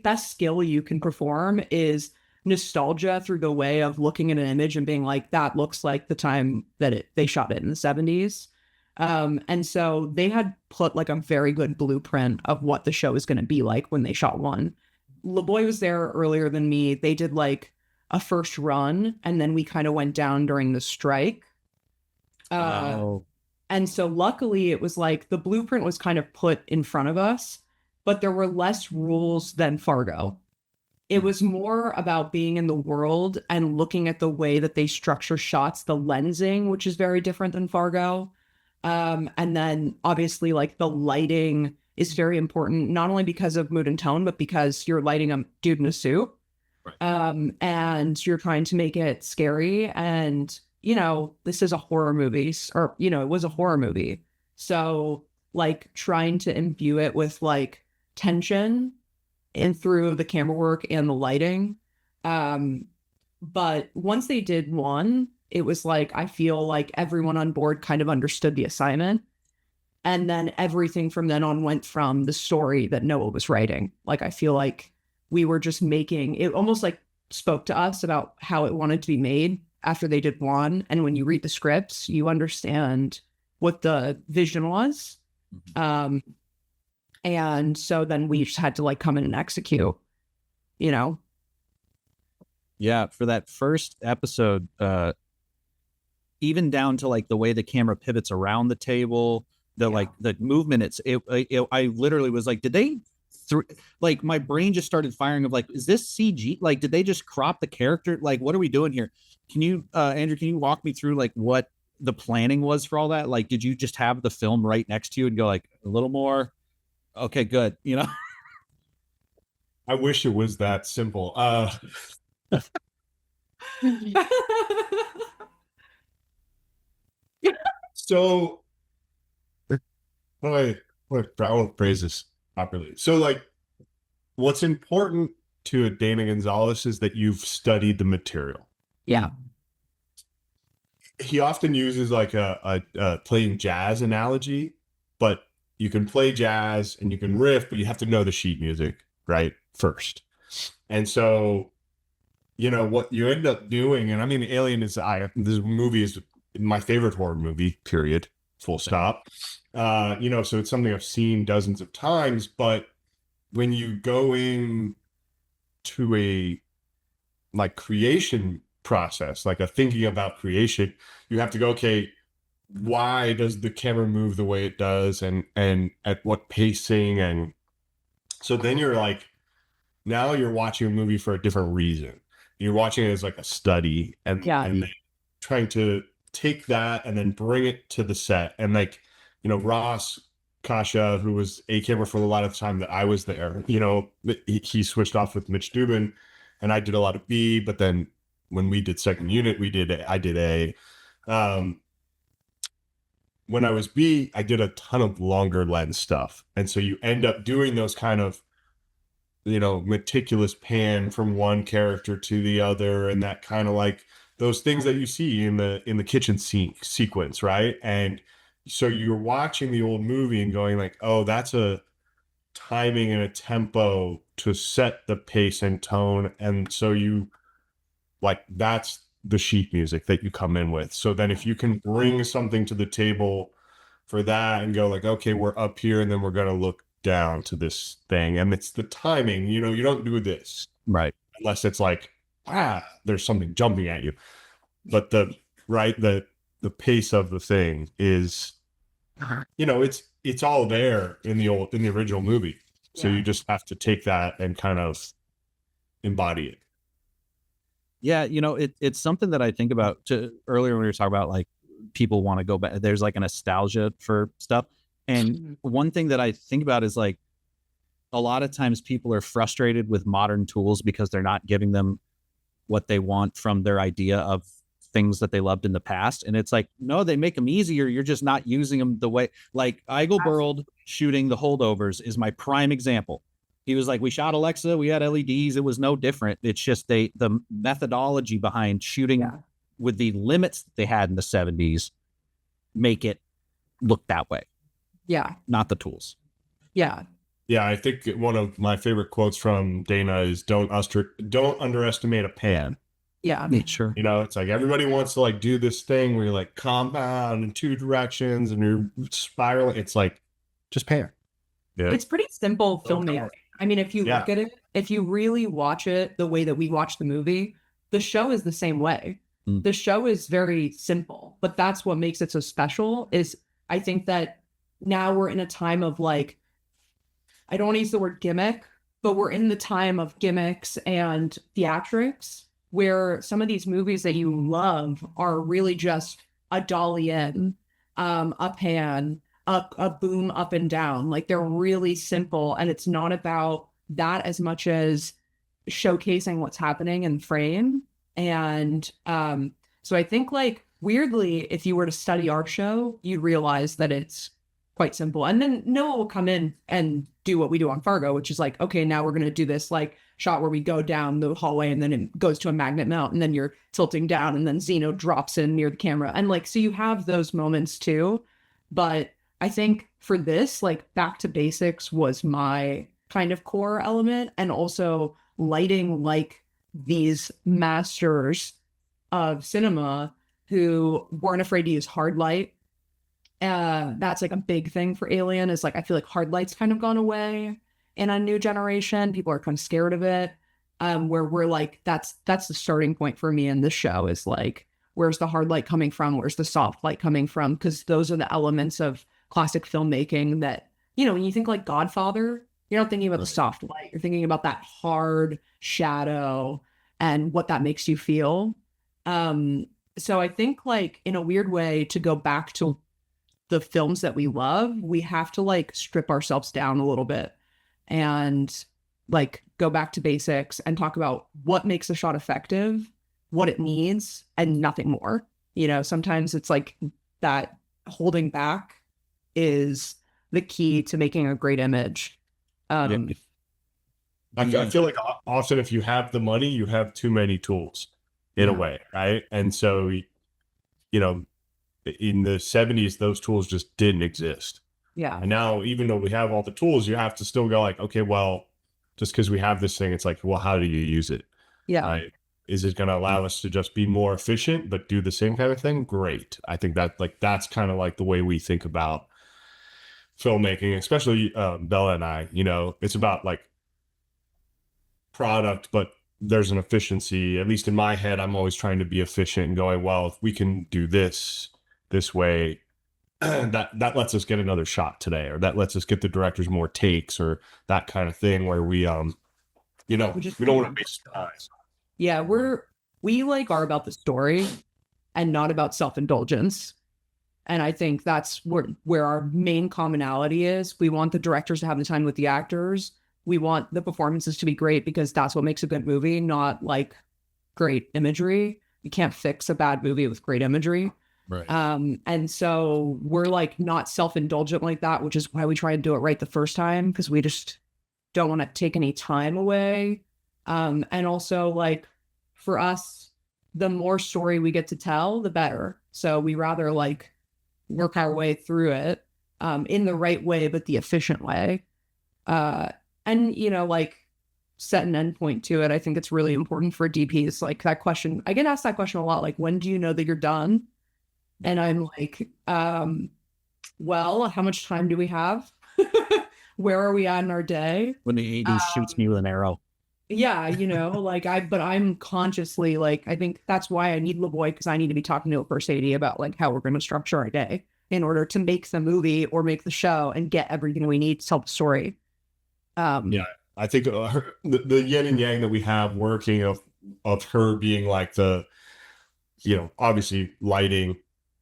best skill you can perform is nostalgia through the way of looking at an image and being like, that looks like the time that they shot it in the 70s. And so they had put like a very good blueprint of what the show is going to be like when they shot 1. Laboy was there earlier than me. They did like a first run, and then we kind of went down during the strike.
Oh,
And so luckily it was like the blueprint was kind of put in front of us, but there were less rules than Fargo. It was more about being in the world and looking at the way that they structure shots, the lensing, which is very different than Fargo. And then obviously like the lighting is very important, not only because of mood and tone, but because you're lighting a dude in a suit.
Right.
And you're trying to make it scary. And, you know, this is a horror movie, or, you know, it was a horror movie. So, like, trying to imbue it with like tension and through the camera work and the lighting. But once they did one, it was like, I feel like everyone on board kind of understood the assignment. And then everything from then on went from the story that Noah was writing. Like, I feel like we were just making it almost like spoke to us about how it wanted to be made after they did one. And when you read the scripts, you understand what the vision was. And so then we just had to like come in and execute, you know?
yeah. For that first episode, even down to like the way the camera pivots around the table, like the movement, I literally was like, did they like my brain just started firing of like, is this CG? Like, did they just crop the character? Like, what are we doing here? Can you, Andrew, can you walk me through like what the planning was for all that? Like, did you just have the film right next to you and go like a little more? Okay, good. You know?
I wish it was that simple. So I won't phrase this properly. So like, what's important to Dana Gonzales is that you've studied the material.
Yeah.
He often uses like a playing jazz analogy, but you can play jazz and you can riff, but you have to know the sheet music, right? First. And so, you know, what you end up doing, and I mean, Alien is, this movie is my favorite horror movie, period, full stop. You know, so it's something I've seen dozens of times, but when you go in to a like creation process, like a thinking about creation, you have to go, okay, why does the camera move the way it does, and at what pacing? And so then you're like, now you're watching a movie for a different reason. You're watching it as like a study, and then trying to take that and then bring it to the set. And like, you know, Ross Kasha, who was a camera for a lot of the time that I was there, you know, he switched off with Mitch Dubin, and I did a lot of B. But then when we did second unit, I did A. When I was B, I did a ton of longer lens stuff, and so you end up doing those kind of, you know, meticulous pan from one character to the other, and that kind of like those things that you see in the kitchen sequence, right? And so you're watching the old movie and going like, oh, that's a timing and a tempo to set the pace and tone. And so you like, that's the sheet music that you come in with. So then if you can bring something to the table for that and go like, okay, we're up here and then we're going to look down to this thing, and it's the timing, you know, you don't do this
Right.
unless it's like, there's something jumping at you. But the pace of the thing is, you know, it's all there in the original movie. So you just have to take that and kind of embody it.
Yeah, you know, it's something that I think about earlier when we were talking about like people want to go back. There's like a nostalgia for stuff. And one thing that I think about is like a lot of times people are frustrated with modern tools because they're not giving them what they want from their idea of things that they loved in the past. And it's like, no, they make them easier. You're just not using them the way, like Eigelberg shooting the holdovers is my prime example. He was like, we shot Alexa, we had LEDs. It was no different. It's just the methodology behind shooting with the limits that they had in the 70s make it look that way.
Yeah.
Not the tools.
Yeah.
Yeah, I think one of my favorite quotes from Dana is don't underestimate a pan.
Yeah.
Sure.
You know, it's like everybody wants to like do this thing where you're like compound in two directions and you're spiraling. It's like just pan. Yeah.
It's pretty simple filmmaking. I mean, if you look at it, if you really watch it the way that we watch the movie, the show is the same way.
Mm.
The show is very simple, but that's what makes it so special. Is I think that now we're in a time of like, I don't want to use the word gimmick, but we're in the time of gimmicks and theatrics where some of these movies that you love are really just a dolly in, a pan, a boom up and down. Like they're really simple, and it's not about that as much as showcasing what's happening in frame. And so I think like weirdly, if you were to study our show, you'd realize that it's quite simple. And then Noah will come in and do what we do on Fargo, which is like, okay, now we're going to do this like shot where we go down the hallway and then it goes to a magnet mount and then you're tilting down and then Zeno drops in near the camera. And like, so you have those moments too. But I think for this, like back to basics was my kind of core element, and also lighting like these masters of cinema who weren't afraid to use hard light. That's like a big thing for Alien, is like I feel like hard light's kind of gone away in a new generation. People are kind of scared of it. Where we're like, that's the starting point for me in this show, is like, where's the hard light coming from? Where's the soft light coming from? Because those are the elements of classic filmmaking that, you know, when you think like Godfather, you're not thinking about the soft light. You're thinking about that hard shadow and what that makes you feel. So I think like in a weird way, to go back to the films that we love, we have to like strip ourselves down a little bit and like go back to basics and talk about what makes a shot effective, what it needs, and nothing more. You know, sometimes it's like that holding back is the key to making a great image.
I feel like often if you have the money, you have too many tools in a way, right? And so, you know, in the 70s, those tools just didn't exist.
Yeah.
And now, even though we have all the tools, you have to still go like, okay, well, just because we have this thing, it's like, well, how do you use it?
Yeah.
Right? Is it going to allow us to just be more efficient, but do the same kind of thing? Great. I think that like, that's kind of like the way we think about filmmaking, especially Bella and I. You know, it's about like product, but there's an efficiency. At least in my head, I'm always trying to be efficient and going, well, if we can do this way, that lets us get another shot today, or that lets us get the directors more takes, or that kind of thing, where we you know, we don't want to waste time.
Yeah, we like are about the story and not about self-indulgence. And I think that's where our main commonality is. We want the directors to have the time with the actors. We want the performances to be great, because that's what makes a good movie, not like great imagery. You can't fix a bad movie with great imagery.
Right.
And so we're like not self-indulgent like that, which is why we try and do it right the first time, because we just don't want to take any time away. And also like for us, the more story we get to tell, the better. So we rather like work our way through it in the right way, but the efficient way. And, you know, like set an endpoint to it. I think it's really important for DPs. Like that question, I get asked that question a lot. Like, when do you know that you're done? And I'm like, well, how much time do we have? Where are we at in our day?
When the AD shoots me with an arrow.
Yeah, you know, like but I'm consciously like, I think that's why I need Laboy, because I need to be talking to a first AD about like how we're going to structure our day in order to make the movie or make the show and get everything we need to tell the story.
Yeah, I think the yin and yang that we have working of her being like the, you know, obviously lighting,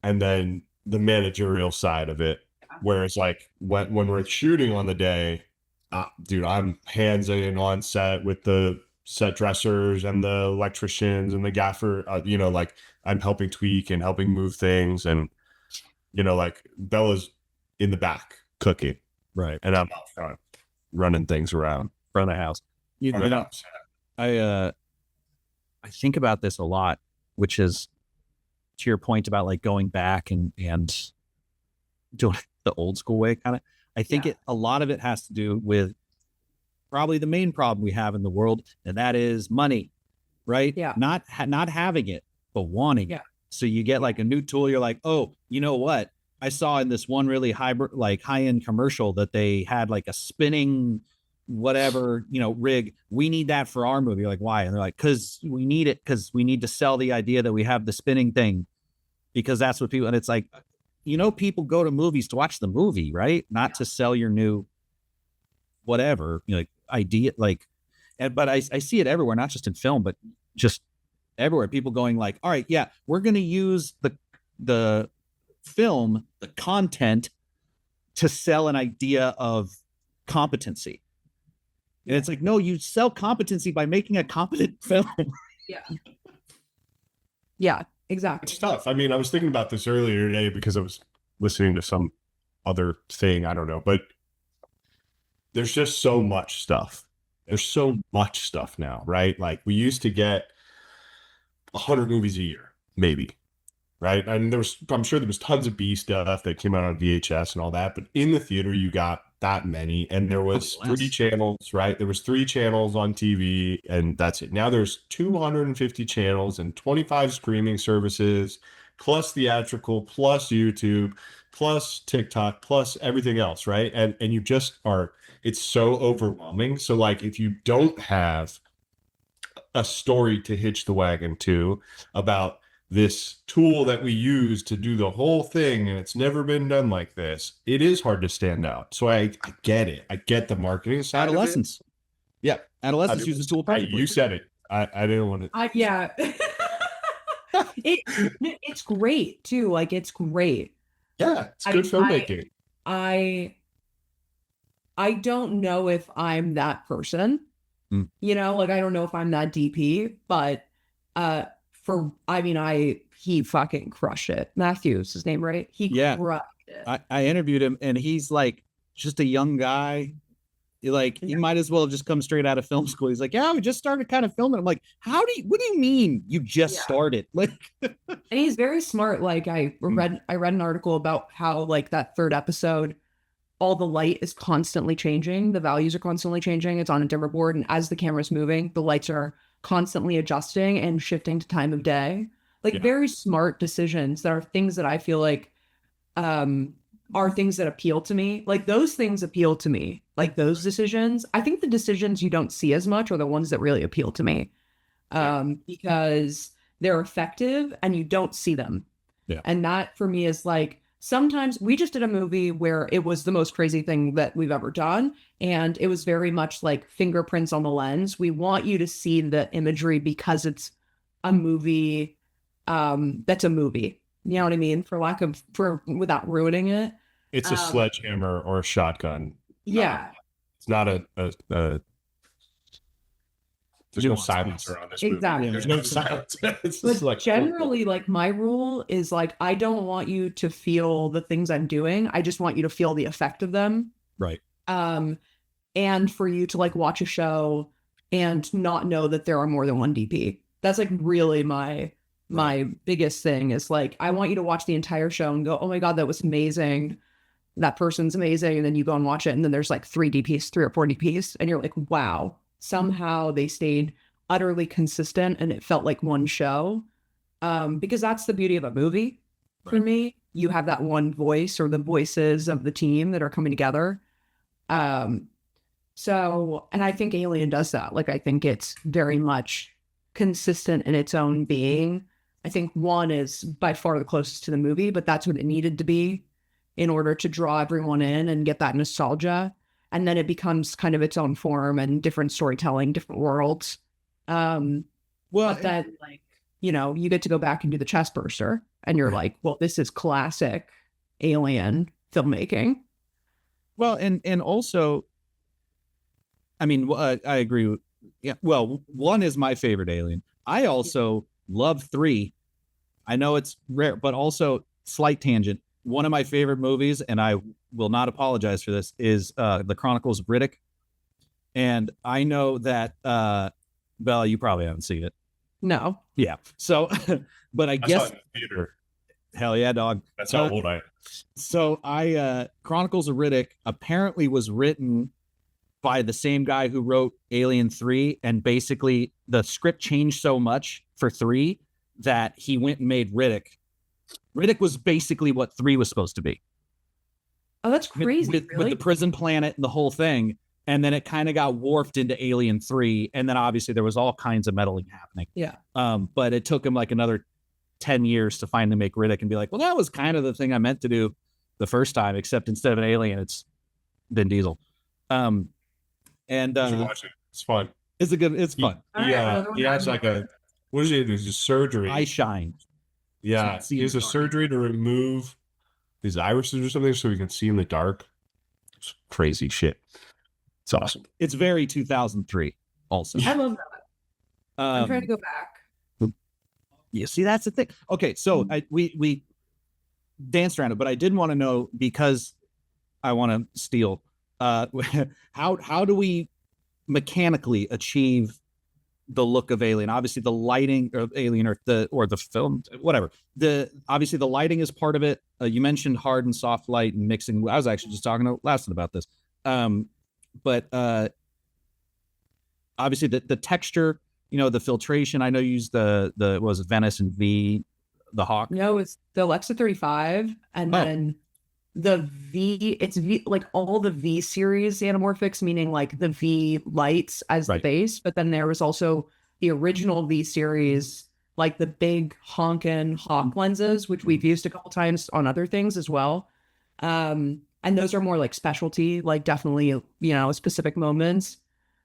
and then the managerial side of it, where it's like when we're shooting on the day, dude, I'm hands in on set with the set dressers and the electricians and the gaffer, you know, like I'm helping tweak and helping move things. And, you know, like Bella's in the back cooking.
Right.
And I'm out front running things around.
Front of the house. You know, I think about this a lot, which is to your point about like going back and doing it the old school way kind of. I think a lot of it has to do with probably the main problem we have in the world, and that is money, right?
Yeah.
Not having it, but wanting it. So you get like a new tool. You're like, oh, you know what? I saw in this one really high-end commercial that they had like a spinning whatever, rig. We need that for our movie. You're like, why? And they're like, because we need it, because we need to sell the idea that we have the spinning thing, because that's what people, and it's like, people go to movies to watch the movie, right? Not to sell your new whatever, like idea, like, but I see it everywhere, not just in film, but just everywhere. People going like, all right, yeah, we're going to use the film, the content, to sell an idea of competency. And it's like, no, you sell competency by making a competent film.
Yeah, exactly.
It's tough. I mean, I was thinking about this earlier today because I was listening to some other thing. I don't know, but there's just so much stuff. There's so much stuff now, right? Like we used to get 100 movies a year, maybe, right? And I'm sure there was tons of B stuff that came out on VHS and all that, but in the theater you got that many, and there was 3 channels, right? There was 3 channels on TV, and that's it. Now there's 250 channels and 25 streaming services, plus theatrical, plus YouTube, plus TikTok, plus everything else, right? And you just are, it's so overwhelming. So like if you don't have a story to hitch the wagon to about this tool that we use to do the whole thing, and it's never been done like this, it is hard to stand out. So I get it. I get the marketing side.
Adolescence.
Yeah.
Adolescence uses tool perfectly.
You said it. I didn't want to.
Yeah. It's great too. Like it's great.
Yeah, it's good filmmaking.
I don't know if I'm that person. Like I don't know if I'm that DP, but he fucking crushed it. Matthew's his name, right? He crushed it.
I interviewed him, and he's like just a young guy. He might as well have just come straight out of film school. He's like, yeah, we just started kind of filming. I'm like, what do you mean you just started? Like,
and he's very smart. Like I read an article about how like that 3rd episode, all the light is constantly changing. The values are constantly changing. It's on a dimmer board. And as the camera's moving, the lights are constantly adjusting and shifting to time of day. Like very smart decisions that are things that I feel like are things that appeal to me. Like those things appeal to me. Like those decisions. I think the decisions you don't see as much are the ones that really appeal to me. Because they're effective and you don't see them.
Yeah.
And that for me is like, sometimes we just did a movie where it was the most crazy thing that we've ever done. And it was very much like fingerprints on the lens. We want you to see the imagery because it's a movie that's a movie. You know what I mean? Without ruining it.
It's a sledgehammer or a shotgun.
Yeah.
It's not a there's no silencer on this movie.
Exactly.
There's no silence.
But like, generally, like my rule is like, I don't want you to feel the things I'm doing. I just want you to feel the effect of them.
Right.
And for you to like watch a show and not know that there are more than one DP. That's like really my biggest thing is like, I want you to watch the entire show and go, oh my God, that was amazing. That person's amazing. And then you go and watch it. And then there's like 3 or 4 DPs. And you're like, wow. Somehow they stayed utterly consistent and it felt like one show. Because that's the beauty of a movie for me. You have that one voice or the voices of the team that are coming together. So, and I think Alien does that. Like, I think it's very much consistent in its own being. I think 1 is by far the closest to the movie, but that's what it needed to be in order to draw everyone in and get that nostalgia. And then it becomes kind of its own form and different storytelling, different worlds. But then, like, you get to go back and do the chest burster, and you're like, well, this is classic Alien filmmaking.
Well, and also, I mean, I agree. Well, 1 is my favorite Alien. I also love 3. I know it's rare, but also slight tangent. One of my favorite movies, and I will not apologize for this, is The Chronicles of Riddick. And I know that, Bella, you probably haven't seen it.
No.
Yeah. So, but I guess.
Saw it in the theater.
Hell yeah, dog.
That's how old I am.
So Chronicles of Riddick apparently was written by the same guy who wrote Alien 3. And basically the script changed so much for 3 that he went and made Riddick. Riddick was basically what 3 was supposed to be.
Oh, that's crazy.
With the prison planet and the whole thing. and then it kind of got warped into Alien 3, and then obviously there was all kinds of meddling happening.
Yeah.
But it took him like another 10 years to finally make Riddick and be like, well, that was kind of the thing I meant to do the first time, except instead of an alien, it's Vin Diesel. And
You should watch it. It's fun.
it's fun.
Yeah, he has like a, what is it? There's a surgery.
Eye shine.
Yeah, he has a surgery to remove his irises or something so he can see in the dark. It's crazy shit. It's awesome.
It's very 2003 also.
I love that. I'm trying to go back.
Yeah, see, that's the thing. Okay, so we danced around it, but I did want to know, because I want to steal, how do we mechanically achieve the look of Alien? Obviously the lighting of Alien, or the film, whatever. Obviously the lighting is part of it. You mentioned hard and soft light and mixing. I was actually just talking to Laston about this. But obviously the texture, the filtration. I know you used the what was it, Venice and V, the Hawk.
No, it's the Alexa 35, and then the V. It's V, like all the V series anamorphics, meaning like the V lights as the base. But then there was also the original V series, like the big honkin' Hawk lenses, which we've used a couple times on other things as well. And those are more like specialty, like definitely, specific moments.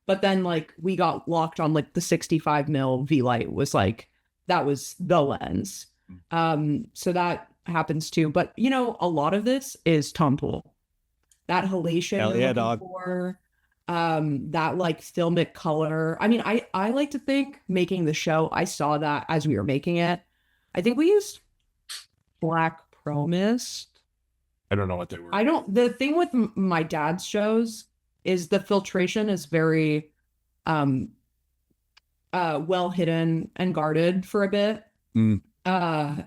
But then like we got locked on like the 65 mil V light was like, that was the lens. So that happens too. But a lot of this is Tom Pool. That halation.
Hell yeah, dog.
That like filmic color. I mean, I like to think making the show, I saw that as we were making it. I think we used black pro-mist.
I don't know what they were.
The thing with my dad's shows is the filtration is very well hidden and guarded for a bit. And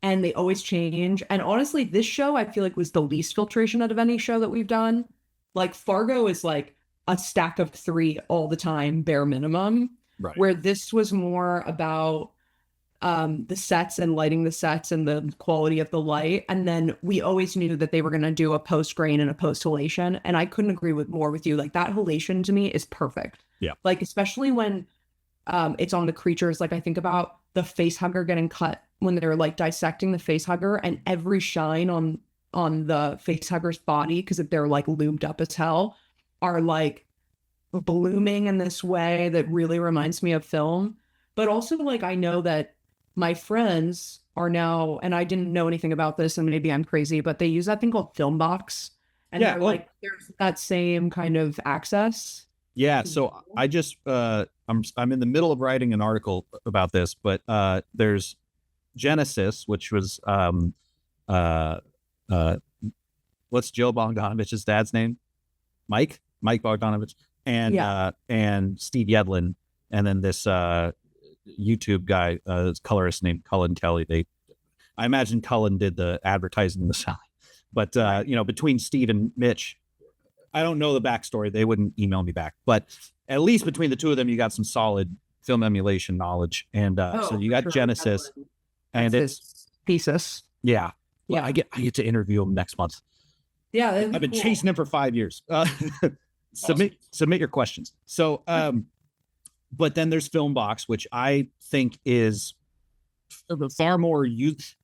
they always change. And honestly, this show I feel like was the least filtration out of any show that we've done. Like Fargo is like a stack of 3 all the time, bare minimum.
Right.
Where this was more about the sets and lighting the sets and the quality of the light. And then we always knew that they were going to do a post grain and a post halation. And I couldn't agree more with you. Like that halation to me is perfect.
Yeah. Like
especially when it's on the creatures. Like I think about the face hugger getting cut when they're like dissecting the face hugger, and every shine on the face hugger's body, because they're like lubed up as hell, are like blooming in this way that really reminds me of film. But also like I know that my friends are now, and I didn't know anything about this, and maybe I'm crazy, but they use that thing called Film Box. And like there's that same kind of access.
Yeah, so I just I'm in the middle of writing an article about this, but there's Genesis, which was what's Joe Bogdanovich's dad's name? Mike Bogdanovich, and Steve Yedlin, and then this YouTube guy, colorist named Cullen Kelly. I imagine Cullen did the advertising in the South, but between Steve and Mitch, I don't know the backstory. They wouldn't email me back, but at least between the two of them, you got some solid film emulation knowledge. And so you got Genesis, and it's
thesis.
Yeah. Well, I get to interview him next month.
Yeah.
I've been chasing him for 5 years. Submit your questions. So, but then there's Film Box, which I think is far more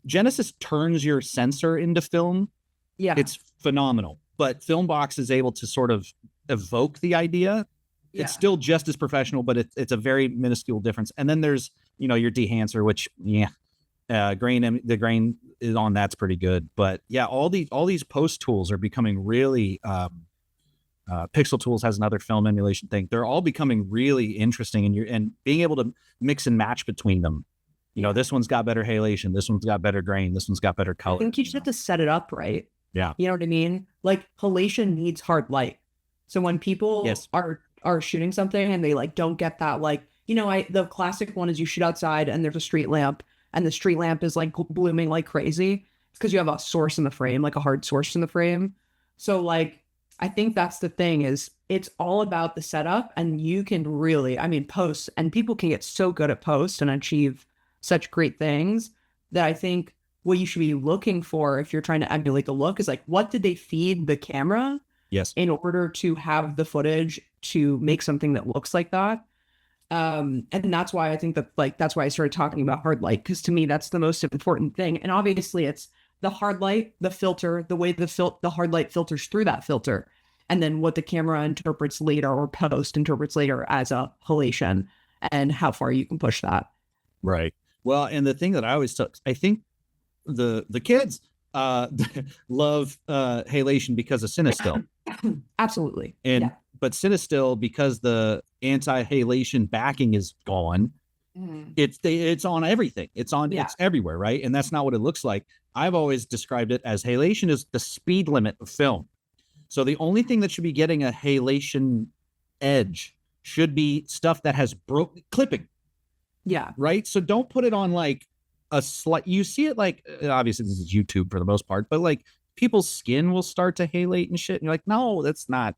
Genesis turns your sensor into film.
Yeah.
It's phenomenal. But Film Box is able to sort of evoke the idea. Yeah. It's still just as professional, but it's a very minuscule difference. And then there's, your dehancer, which, the grain is on, that's pretty good. But yeah, all these post tools are becoming really, Pixel Tools has another film emulation thing. They're all becoming really interesting, and being able to mix and match between them. This one's got better halation, this one's got better grain, this one's got better color.
I think you just have to set it up right.
Yeah.
You know what I mean? Like halation needs hard light. So when people are shooting something and they like don't get that, like, the classic one is you shoot outside and there's a street lamp, and the street lamp is like blooming like crazy. It's because you have a source in the frame, like a hard source in the frame. So like, I think that's the thing, is it's all about the setup, and you can really, post, and people can get so good at post and achieve such great things that I think what you should be looking for if you're trying to emulate the look is like, what did they feed the camera?
Yes.
in order to have the footage to make something that looks like that. And that's why I think that, like, that's why I started talking about hard light, because to me, that's the most important thing. And obviously it's the hard light, the filter, the way the hard light filters through that filter, and then what the camera interprets later or post interprets later as a halation, and how far you can push that.
Right. Well, and the thing that I always took, I think the kids love halation because of Cinestill.
Absolutely.
And
Yeah.
but Cinestill, because the anti-halation backing is gone, it's on everything. It's everywhere, right? And that's not what it looks like. I've always described it as halation is the speed limit of film. So the only thing that should be getting a halation edge should be stuff that has clipping.
Yeah.
Right. So don't put it on like a slight, you see it like, obviously this is YouTube for the most part, but like people's skin will start to halate and shit. And you're like, no, that's not,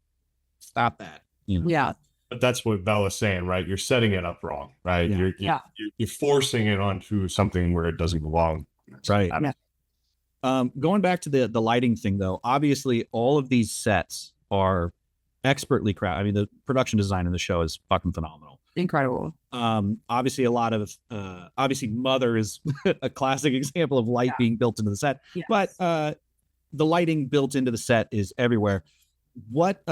stop that. You know?
Yeah.
But that's what Bella's saying, right? You're setting it up wrong, right?
Yeah.
You're forcing it onto something where it doesn't belong.
Right.
Yeah.
Going back to the lighting thing though, obviously all of these sets are expertly crafted. I mean, the production design in the show is fucking phenomenal.
Incredible.
Obviously a lot of obviously Mother is a classic example of light being built into the set.
Yes.
But the lighting built into the set is everywhere. What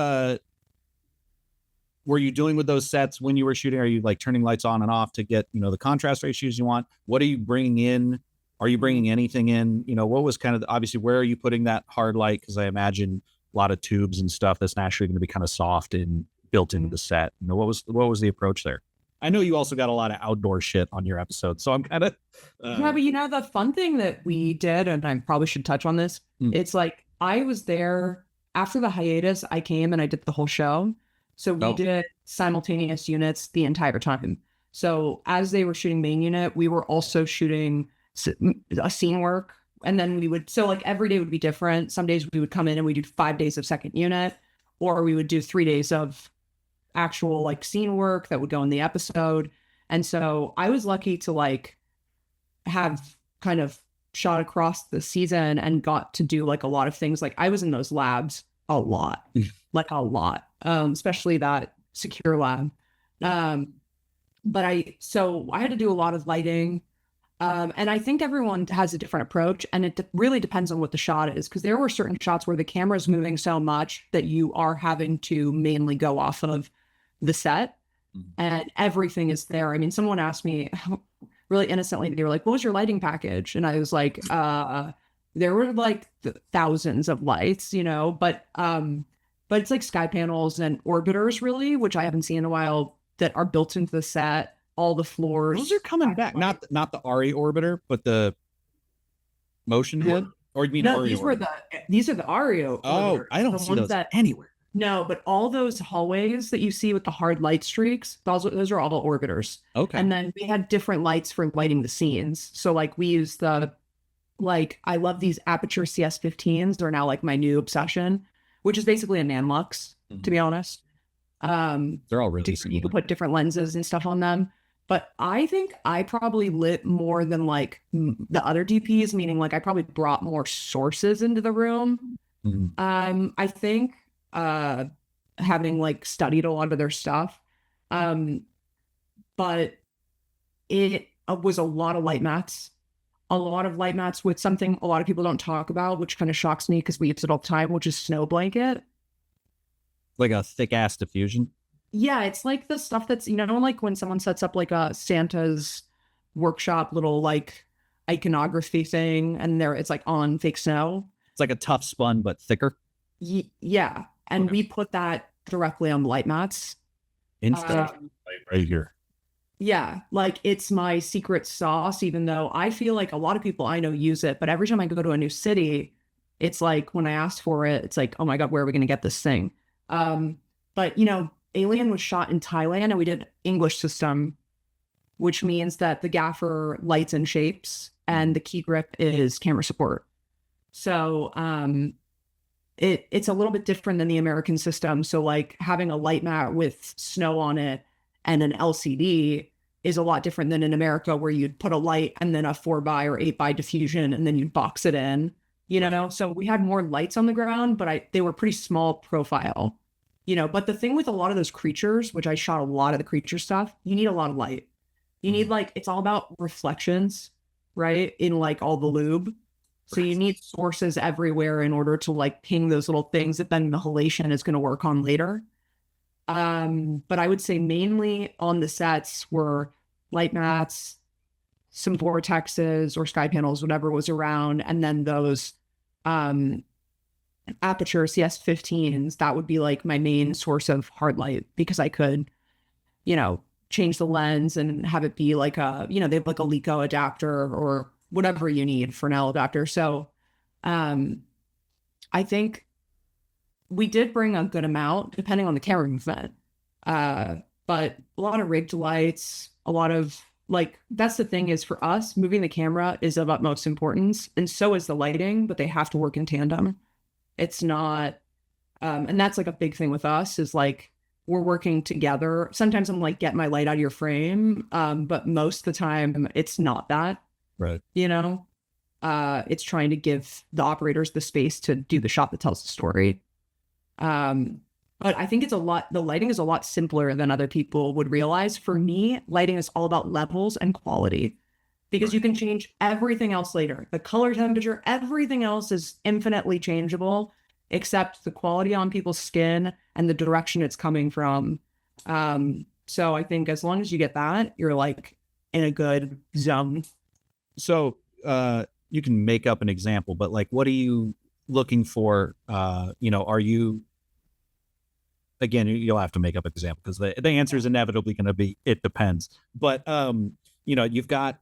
were you doing with those sets when you were shooting? Are you like turning lights on and off to get, the contrast ratios you want? What are you bringing in? Are you bringing anything in? What was kind of obviously, where are you putting that hard light? Because I imagine a lot of tubes and stuff that's naturally going to be kind of soft and built into the set. What was the approach there? I know you also got a lot of outdoor shit on your episode, so I'm kind of
yeah, but the fun thing that we did, and I probably should touch on this, it's like I was there after the hiatus. I came and I did the whole show, so we did simultaneous units the entire time. So as they were shooting main unit, we were also shooting a scene work, and then we would, so like every day would be different. Some days we would come in and we do 5 days of second unit, or we would do 3 days of actual like scene work that would go in the episode. And so I was lucky to like have kind of shot across the season and got to do like a lot of things. Like I was in those labs a lot, like a lot, especially that secure lab. But I had to do a lot of lighting. And I think everyone has a different approach, and it really depends on what the shot is, because there were certain shots where the camera's moving so much that you are having to mainly go off of the set, and everything is there. I mean, someone asked me really innocently, they were like, what was your lighting package? And I was like, there were like thousands of lights, but it's like sky panels and orbiters really, which I haven't seen in a while, that are built into the set. All the floors.
Those are coming back. Not the RE orbiter, but the motion head. Or you mean
no?
RE
These are the Ario.
Oh, I don't see those anywhere.
No, but all those hallways that you see with the hard light streaks, those are all the orbiters.
Okay.
And then we had different lights for lighting the scenes. So like we used I love these Aperture CS15s. They're now like my new obsession, which is basically a Nanlux, to be honest.
They're all really similar.
You can put different lenses and stuff on them. But I think I probably lit more than like the other DPs, meaning like I probably brought more sources into the room. I think having like studied a lot of their stuff. But it was a lot of light mats. A lot of light mats with something a lot of people don't talk about, which kind of shocks me because we use it all the time, which is snow blanket.
Like a thick ass diffusion.
Yeah, it's like the stuff that's, like when someone sets up like a Santa's workshop little like iconography thing, and it's like on fake snow.
It's like a tough spun, but thicker.
Yeah. And we put that directly on light mats.
Right here.
Yeah, like it's my secret sauce, even though I feel like a lot of people I know use it. But every time I go to a new city, it's like when I ask for it, it's like, oh my God, where are we going to get this thing? But, Alien was shot in Thailand, and we did English system, which means that the gaffer lights and shapes and the key grip is camera support. So it's a little bit different than the American system. So like having a light mat with snow on it and an LCD is a lot different than in America, where you'd put a light and then a 4x or 8x diffusion and then you'd box it in. So we had more lights on the ground, but they were pretty small profile, but the thing with a lot of those creatures, which I shot a lot of the creature stuff, you need a lot of light. You need it's all about reflections, right? In like all the lube. So you need sources everywhere in order to like ping those little things that then the halation is going to work on later. But I would say mainly on the sets were light mats, some vortexes or sky panels, whatever was around, and then those aperture CS15s. That would be like my main source of hard light because I could, change the lens and have it be like they have like a LECO adapter or whatever you need for an L adapter. So I think we did bring a good amount depending on the camera movement. But a lot of rigged lights, a lot of that's the thing is for us, moving the camera is of utmost importance. And so is the lighting, but they have to work in tandem. It's not, and that's like a big thing with us is like, we're working together. Sometimes I'm like, get my light out of your frame. But most of the time it's not that,
right.
It's trying to give the operators the space to do the shot that tells the story. But I think the lighting is a lot simpler than other people would realize. For me, lighting is all about levels and quality because you can change everything else later. The color temperature, everything else is infinitely changeable except the quality on people's skin and the direction it's coming from. So I think as long as you get that, you're like in a good zone.
So you can make up an example, but like, what are you looking for? Are you, again, you'll have to make up an example because the answer is inevitably going to be, it depends. But, you've got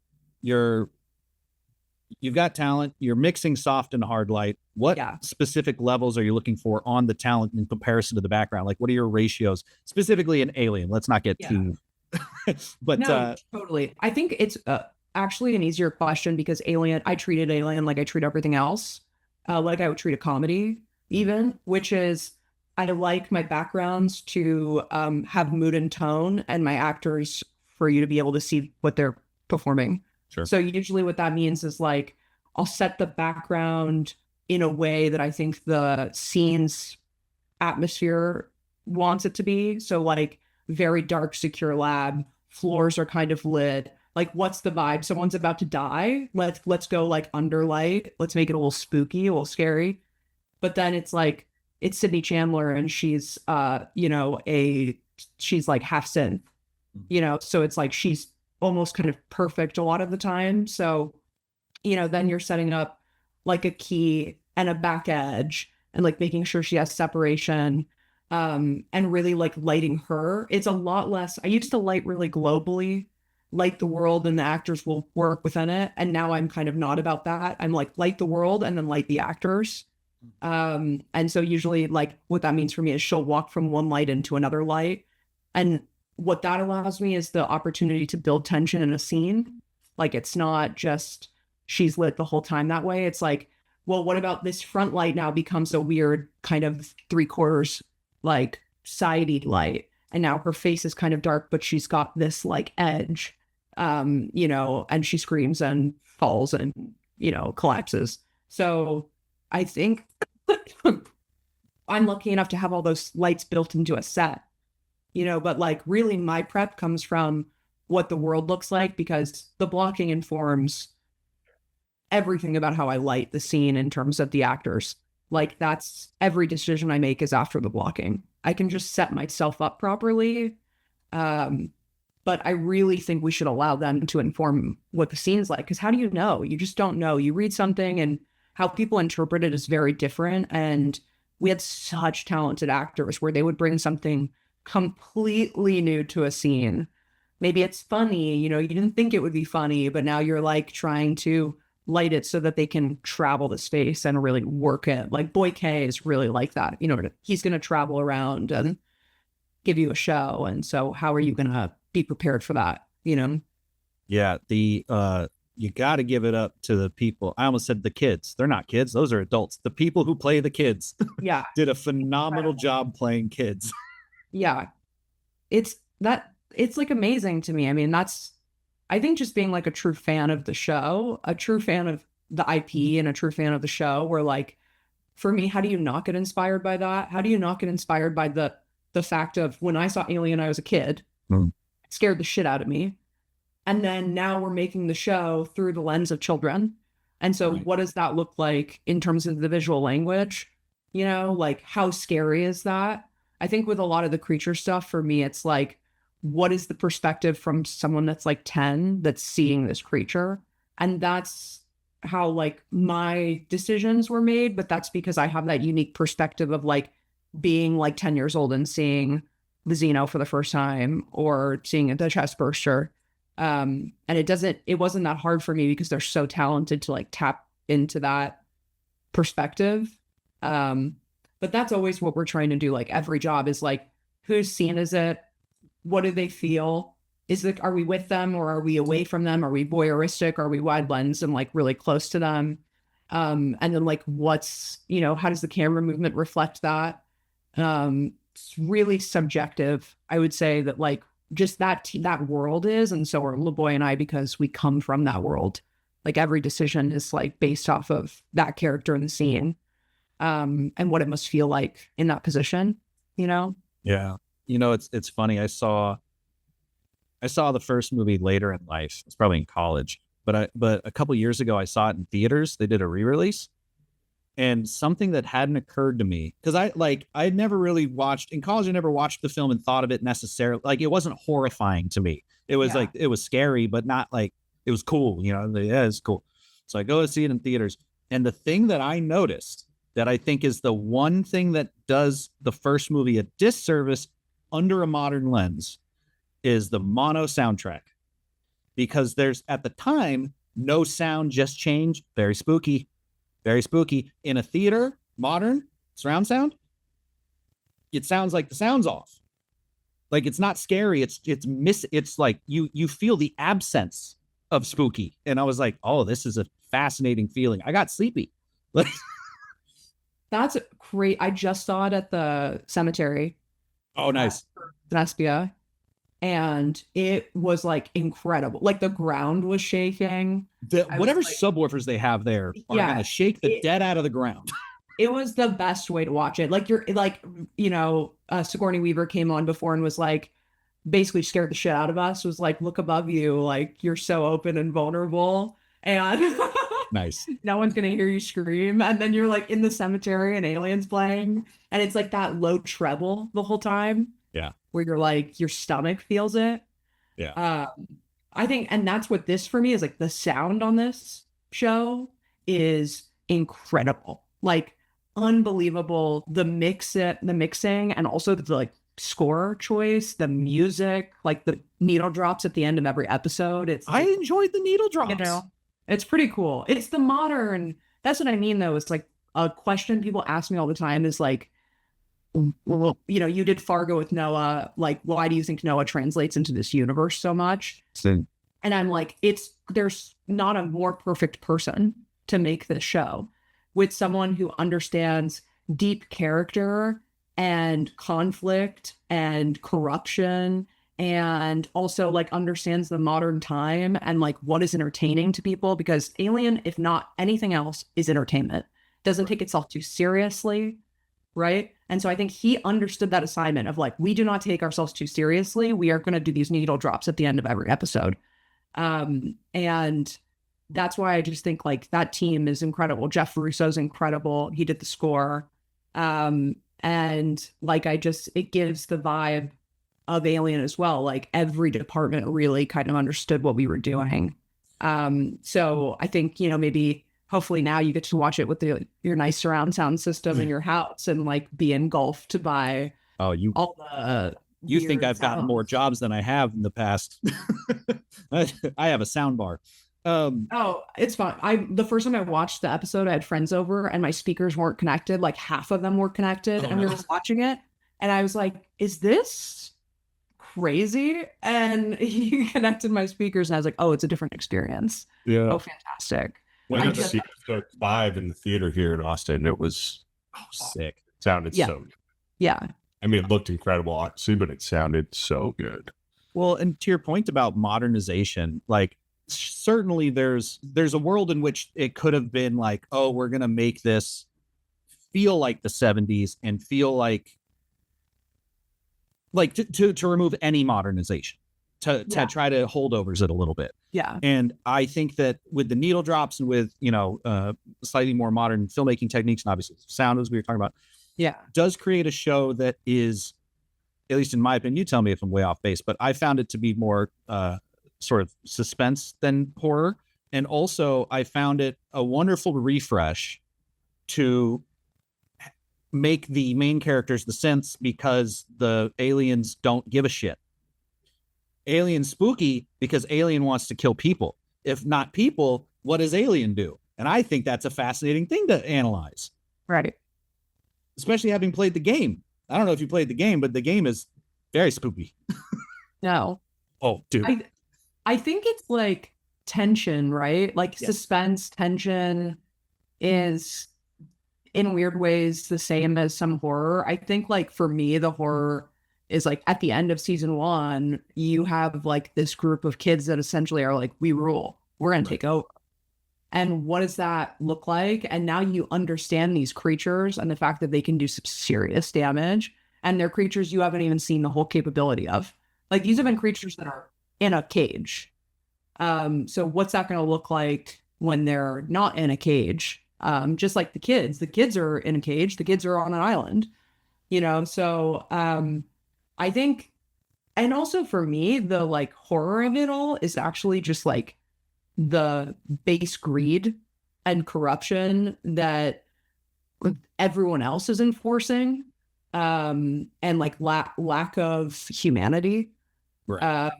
talent, you're mixing soft and hard light. What specific levels are you looking for on the talent in comparison to the background? Like, what are your ratios specifically in Alien? Let's not get too, but
no, totally. I think it's actually an easier question because I treated Alien like I treat everything else. Like I would treat a comedy even, which is, I like my backgrounds to have mood and tone and my actors for you to be able to see what they're performing.
Sure.
So usually what that means is like, I'll set the background in a way that I think the scene's atmosphere wants it to be. So like very dark, secure lab, floors are kind of lit. Like, what's the vibe? Someone's about to die. Let's go like underlight. Let's make it a little spooky, a little scary. But then it's like, it's Sydney Chandler and she's, she's like half synth, so it's like, she's almost kind of perfect a lot of the time. So, then you're setting up like a key and a back edge and like making sure she has separation, and really like lighting her. It's a lot less. I used to light really globally, light the world and the actors will work within it. And now I'm kind of not about that. I'm like, light the world and then light the actors. And so usually like what that means for me is she'll walk from one light into another light. And what that allows me is the opportunity to build tension in a scene. Like, it's not just she's lit the whole time that way. It's like, well, what about this front light now becomes a weird kind of 3/4 like sidey light. And now her face is kind of dark, but she's got this like edge, and she screams and falls and, collapses. So I think I'm lucky enough to have all those lights built into a set, but like really my prep comes from what the world looks like because the blocking informs everything about how I light the scene in terms of the actors. Like, that's every decision I make is after the blocking. I can just set myself up properly. But I really think we should allow them to inform what the scene's like. Because how do you know? You just don't know. You read something and how people interpret it is very different. And we had such talented actors where they would bring something completely new to a scene. Maybe it's funny, you didn't think it would be funny, but now you're like trying to light it so that they can travel the space and really work it. Like Boy K is really like that. He's going to travel around and give you a show. And so how are you going to be prepared for that?
Yeah. You got to give it up to the people. I almost said the kids. They're not kids. Those are adults. The people who play the kids
yeah,
did a phenomenal job playing kids.
Yeah. It's like amazing to me. I mean, I think just being like a true fan of the show, a true fan of the IP and a true fan of the show, where like, for me, how do you not get inspired by that? How do you not get inspired by the fact of when I saw Alien, I was a kid, it scared the shit out of me. And then now we're making the show through the lens of children. And so what does that look like in terms of the visual language? You know, like how scary is that? I think with a lot of the creature stuff, for me, it's like, what is the perspective from someone that's like 10 that's seeing this creature? And that's how like my decisions were made. But that's because I have that unique perspective of like being like 10 years old and seeing the Xeno for the first time or seeing the chest burster. And it wasn't that hard for me because they're so talented to like tap into that perspective. But that's always what we're trying to do. Like every job is like, whose scene is it? What do they feel? Are we with them or are we away from them? Are we voyeuristic? Are we wide lens and like really close to them? And then like, how does the camera movement reflect that? It's really subjective. I would say that like just that world is, and so are Laboy and I, because we come from that world. Like every decision is like based off of that character in the scene, and what it must feel like in that position, you know?
Yeah. It's funny. I saw the first movie later in life. It's probably in college, but a couple years ago I saw it in theaters. They did a re-release, and something that hadn't occurred to me, because I'd never really watched in college. I never watched the film and thought of it necessarily. Like it wasn't horrifying to me. It was like, it was scary, but not like it was cool. Yeah, it's cool. So I go to see it in theaters. And the thing that I noticed that I think is the one thing that does the first movie a disservice under a modern lens is the mono soundtrack, because there's at the time no sound, just change. Very spooky in a theater. Modern surround sound, it sounds like the sound's off, like it's not scary. It's like you feel the absence of spooky. And I was like, oh, this is a fascinating feeling. I got sleepy.
That's great. I just saw it at the cemetery.
Oh, nice.
Nespia. And it was like incredible. Like the ground was shaking.
Whatever subwoofers they have there are gonna shake the dead out of the ground.
It was the best way to watch it. Like Sigourney Weaver came on before and was like, basically scared the shit out of us. Was like, look above you, like you're so open and vulnerable, and
nice.
No one's gonna hear you scream. And then you're like in the cemetery and aliens playing, and it's like that low treble the whole time.
Yeah.
Where you're like, your stomach feels it.
Yeah.
I think, and that's what this for me is like, the sound on this show is incredible. Like unbelievable. The mixing, and also the like score choice, the music, like the needle drops at the end of every episode.
I enjoyed the needle drops.
It's pretty cool. It's the modern. That's what I mean, though. It's like a question people ask me all the time is like, well, you did Fargo with Noah. Like, why do you think Noah translates into this universe so much? And I'm like, there's not a more perfect person to make this show, with someone who understands deep character and conflict and corruption, and also like understands the modern time and like what is entertaining to people, because Alien, if not anything else, is entertainment. Doesn't take itself too seriously. Right. And so I think he understood that assignment of like, we do not take ourselves too seriously. We are going to do these needle drops at the end of every episode. And that's why I just think like that team is incredible. Jeff Russo's incredible. He did the score. And like, it gives the vibe of Alien as well. Like every department really kind of understood what we were doing. So I think, maybe hopefully now you get to watch it with your nice surround sound system in your house and like be engulfed by all the.
You think I've gotten more jobs than I have in the past? I have a sound bar.
Oh, it's fun. The first time I watched the episode, I had friends over and my speakers weren't connected. Like half of them were connected, and we were watching it, and I was like, "Is this crazy?" And he connected my speakers, and I was like, "Oh, it's a different experience."
Yeah.
Oh, fantastic.
When I see episode 5 in the theater here in Austin, it was
sick.
It sounded so good.
Yeah.
I mean, it looked incredible, obviously, but it sounded so good.
Well, and to your point about modernization, like certainly there's a world in which it could have been like, oh, we're gonna make this feel like the 70s and feel like to remove any modernization, to try to holdovers it a little bit.
Yeah.
And I think that with the needle drops and with, slightly more modern filmmaking techniques and obviously sound, as we were talking about, does create a show that is, at least in my opinion, you tell me if I'm way off base, but I found it to be more sort of suspense than horror. And also I found it a wonderful refresh to make the main characters the synths, because the aliens don't give a shit. Alien spooky because Alien wants to kill people. If not people, what does Alien do? And I think that's a fascinating thing to analyze.
Right.
Especially having played the game. I don't know if you played the game, but the game is very spooky.
No.
Oh, dude.
I think it's like tension, right? Like suspense, tension is in weird ways the same as some horror. I think like for me, the horror is like at the end of season 1, you have like this group of kids that essentially are like, we rule, we're going to take over. And what does that look like? And now you understand these creatures and the fact that they can do some serious damage, and they're creatures you haven't even seen the whole capability of. Like these have been creatures that are in a cage. So what's that going to look like when they're not in a cage? Just like the kids are in a cage, the kids are on an island, so I think, and also for me, the like horror of it all is actually just like the base greed and corruption that everyone else is enforcing, and like lack of humanity.
Right.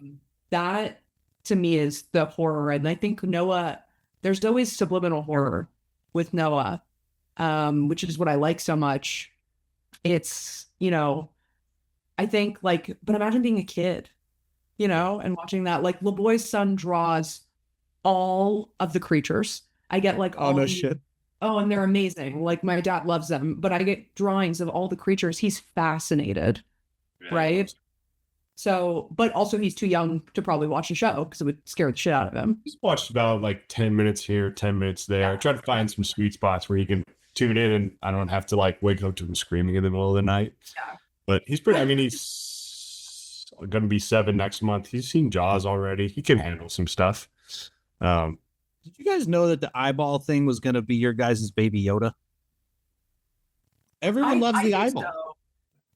That to me is the horror. And I think Noah, there's always subliminal horror with Noah, which is what I like so much. It's, I think like, but imagine being a kid, and watching that. Like Laboy's son draws all of the creatures. I get like,
oh, no shit.
Oh, and they're amazing. Like my dad loves them, but I get drawings of all the creatures. He's fascinated, right? So, but also he's too young to probably watch the show because it would scare the shit out of him.
He's watched about like 10 minutes here, 10 minutes there. Try to find some sweet spots where he can tune in and I don't have to like wake up to him screaming in the middle of the night.
Yeah.
But he's pretty, I mean, he's going to be 7 next month. He's seen Jaws already. He can handle some stuff.
Did you guys know that the eyeball thing was going to be your guys' baby Yoda? Everyone loves the eyeball.
So.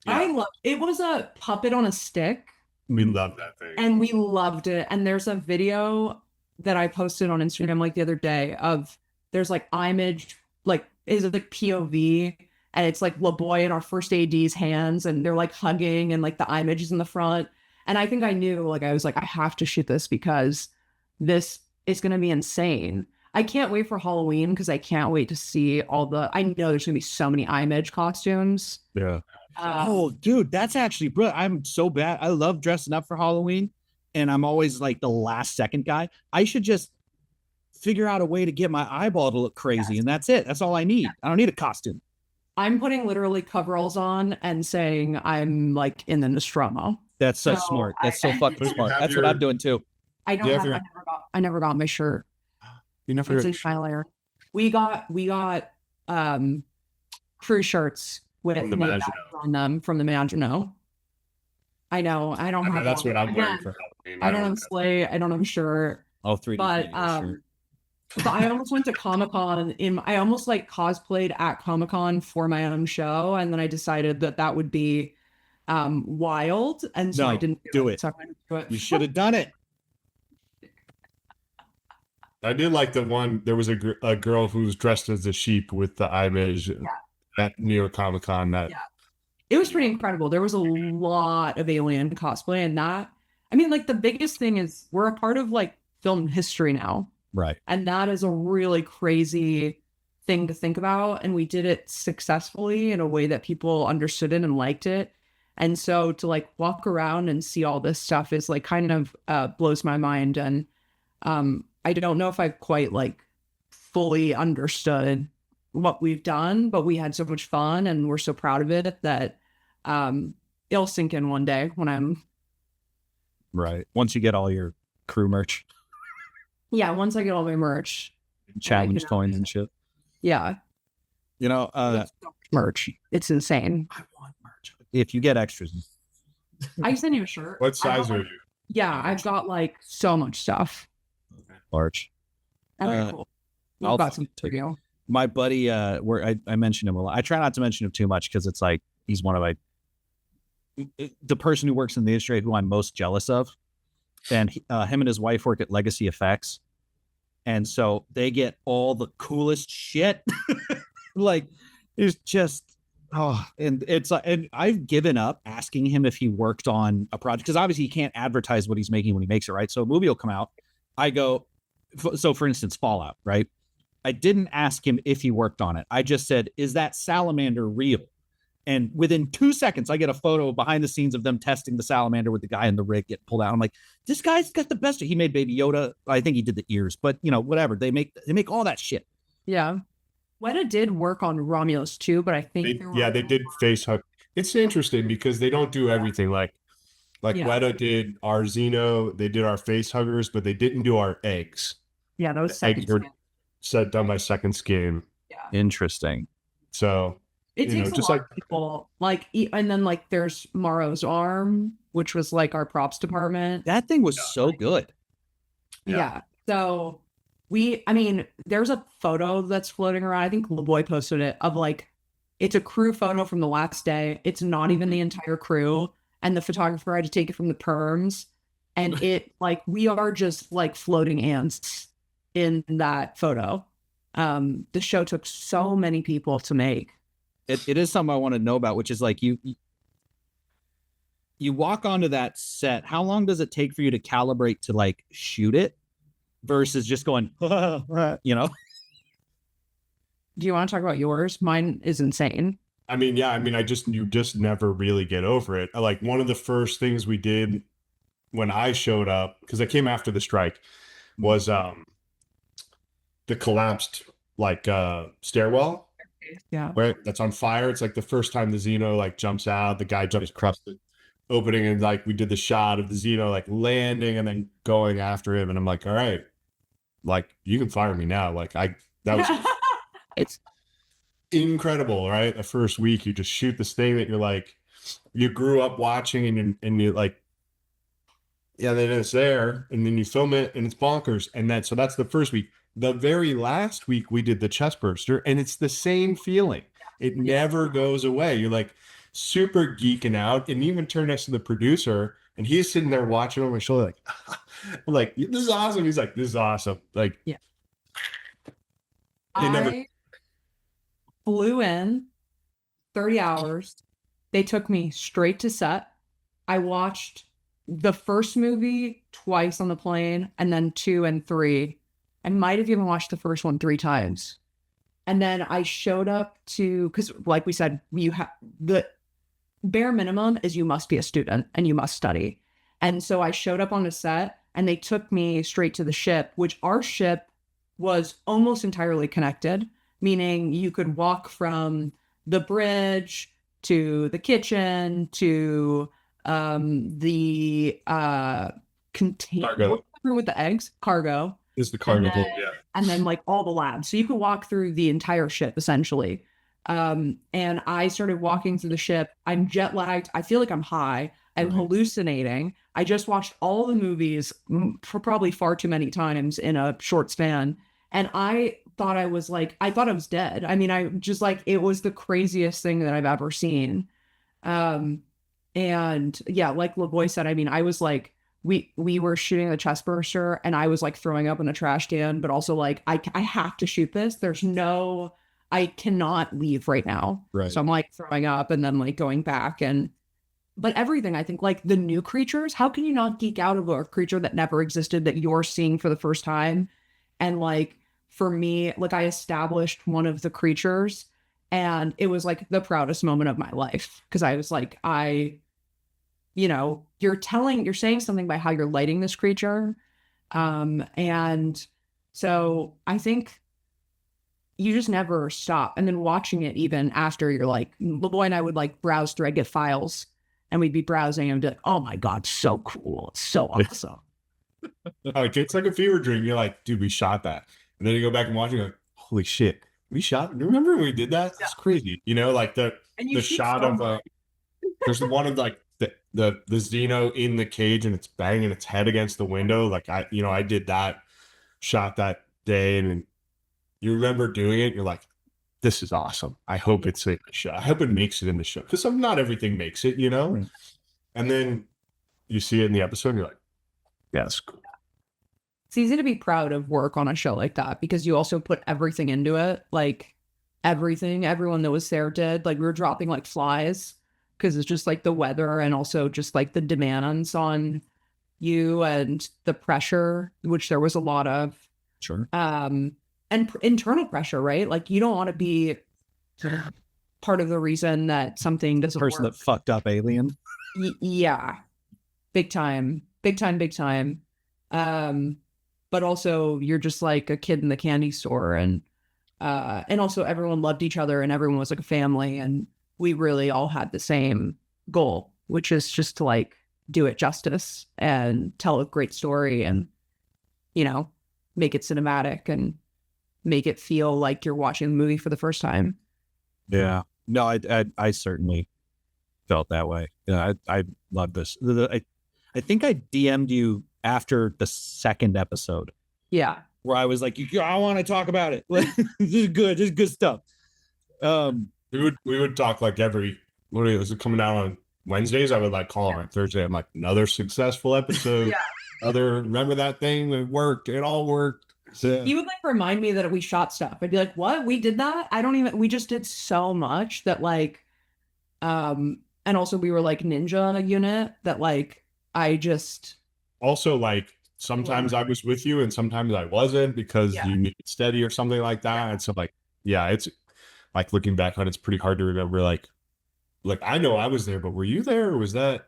Yeah. I love it. Was a puppet on a stick.
We love that thing.
And we loved it. And there's a video that I posted on Instagram like the other day of there's like image, like is it like POV, and it's like Laboy in our first AD's hands and they're like hugging and like the image is in the front. And I think I knew, like, I was like, I have to shoot this because this is going to be insane. I can't wait for Halloween because I can't wait to see I know there's going to be so many image costumes.
Yeah. Oh, dude, that's actually brilliant. I'm so bad. I love dressing up for Halloween and I'm always like the last second guy. I should just figure out a way to get my eyeball to look crazy. And that's it. That's all I need. I don't need a costume.
I'm putting literally coveralls on and saying I'm like in the Nostromo.
That's so smart. That's so fucking smart. That's what I'm doing too.
I never got my shirt.
You never.
It's in my layer. We got crew shirts with on them from the Maginot. I know. I don't have.
That's what I'm wearing for Halloween.
I don't have sleigh. I don't have a shirt.
Oh, 3D.
But I almost went to Comic-Con I almost like cosplayed at Comic-Con for my own show, and then I decided that would be wild, and so I didn't
do it.
So I didn't do it.
You should have done it.
I did like the one. There was a girl who was dressed as a sheep with the image at New York Comic Con.
It was pretty incredible. There was a lot of alien cosplay, and like the biggest thing is we're a part of like film history now.
Right.
And that is a really crazy thing to think about. And we did it successfully in a way that people understood it and liked it. And so to like walk around and see all this stuff is like kind of blows my mind. And I don't know if I've quite like fully understood what we've done, but we had so much fun and we're so proud of it that it'll sink in one day when I'm
right. Once you get all your crew merch.
Yeah, once I get all my merch.
challenge coins and shit.
Yeah.
You know,
Merch. It's insane.
I want merch. If you get extras,
I can send you a shirt.
What size are you?
Yeah, I've got like so much stuff.
large.
Okay, cool. We've
I'll
got some to go.
My buddy, where I mentioned him a lot. I try not to mention him too much because it's like he's one of the person who works in the industry who I'm most jealous of. And him and his wife work at Legacy Effects, and so they get all the coolest shit. Like, it's just and it's and I've given up asking him if he worked on a project because obviously he can't advertise what he's making when he makes it, right? So a movie will come out. I go, so for instance, Fallout, right? I didn't ask him if he worked on it. I just said, is that salamander real? And within 2 seconds, I get a photo behind the scenes of them testing the salamander with the guy in the rig getting pulled out. I'm like, this guy's got the best. He made Baby Yoda. I think he did the ears, but you know, whatever. They make all that shit.
Yeah. Weta did work on Romulus too, but I think
They did face hug. It's interesting because they don't do everything like
Yeah.
Weta did our Xeno, they did our face huggers, but they didn't do our eggs.
Yeah, that was
The eggs
second.
were done by Second Skin.
Yeah.
Interesting.
So
It
you know,
takes
just
a lot
like
of people. Like, and then like there's Morrow's arm, which was like our props department.
That thing was so good.
Yeah. So I mean, there's a photo that's floating around. I think Laboy posted it of like, it's a crew photo from the last day. It's not even the entire crew. And the photographer had to take it from the perms. And it like, we are just like floating ants in that photo. The show took so many people to make.
It is something I want to know about, which is like you walk onto that set. How long does it take for you to calibrate to like shoot it versus just going, you know?
Do you want to talk about yours? Mine is insane.
I mean, yeah, I mean, you just never really get over it. Like one of the first things we did when I showed up, because I came after the strike, was the collapsed like stairwell.
Yeah.
Where that's on fire. It's like the first time the Xeno like jumps out, the guy jumps across the opening, and like we did the shot of the Xeno like landing and then going after him, and I'm like, all right, like you can fire me now. Like that was it's incredible, right? The first week you just shoot this thing that you're like you grew up watching and you like yeah, then it's there, and then you film it and it's bonkers. And so that's the first week. The very last week we did the chest burster, and it's the same feeling. It never goes away. You're like super geeking out, and even turn next to the producer, and he's sitting there watching over my shoulder, like, I'm like, this is awesome. He's like, this is awesome. Like,
yeah.
I
flew in 30 hours. They took me straight to set. I watched the first movie twice on the plane, and then 2 and 3. I might have even watched the first one 3 times. And then I showed up because like we said, you have the bare minimum is you must be a student and you must study. And so I showed up on the set and they took me straight to the ship, which our ship was almost entirely connected, meaning you could walk from the bridge to the kitchen to the container with the eggs, cargo.
Is the cargo, yeah.
And then like all the labs. So you could walk through the entire ship essentially. And I started walking through the ship. I'm jet lagged. I feel like I'm high. I'm hallucinating. I just watched all the movies for probably far too many times in a short span. And I thought I was dead. I mean, I just like, it was the craziest thing that I've ever seen. And yeah, like Laboy said, I mean, I was like, we were shooting the chest burster and I was like throwing up in the trash can, but also like, I have to shoot this. I cannot leave right now.
Right.
So I'm like throwing up and then like going back but everything, I think like the new creatures, how can you not geek out over a creature that never existed that you're seeing for the first time? And like, for me, like I established one of the creatures and it was like the proudest moment of my life. Cause I was like, you know, you're saying something by how you're lighting this creature. And so I think you just never stop. And then watching it even after you're like, Laboy and I would like browse through, I'd get files and we'd be browsing and be like, oh my God, so cool. It's so awesome.
Like, it's like a fever dream. You're like, dude, we shot that. And then you go back and watch it, and you're like, holy shit, we shot. Remember when we did that? That's crazy. You know, like
And you
the
shoot
shot
so
of
much.
there's the one of like the Xeno in the cage and it's banging its head against the window. Like I did that shot that day, and you remember doing it. You're like, this is awesome. I hope it's in the show. I hope it makes it in the show, because not everything makes it, you know.
Right.
And then you see it in the episode, and you're like, yeah, that's cool.
It's easy to be proud of work on a show like that because you also put everything into it. Like everything, everyone that was there did. Like we were dropping like flies because it's just like the weather and also just like the demands on you and the pressure, which there was a lot of.
Sure.
And internal pressure, right? Like you don't want to be part of the reason that something doesn't
Person
work.
that fucked up Alien.
Yeah, big time, big time, big time. But also you're just like a kid in the candy store, and also everyone loved each other and everyone was like a family, and we really all had the same goal, which is just to like do it justice and tell a great story and, you know, make it cinematic and make it feel like you're watching the movie for the first time.
Yeah. No, I certainly felt that way. Yeah, I love this. I think I DM'd you after the second episode
Yeah.
where I was like, I want to talk about it. This is good. This is good stuff.
We would talk like every, what was it, coming out on Wednesdays? I would like call on Thursday. I'm like, another successful episode.
Yeah.
Remember that thing? It worked. It all worked. So,
He would like remind me that we shot stuff. I'd be like, what? We did that? We just did so much that like, and also we were like ninja unit that like, I just.
also, like, sometimes I was with you and sometimes I wasn't because you needed steady or something like that. And so like, yeah, it's like looking back on it, it's pretty hard to remember. Like I know I was there, but were you there or was that?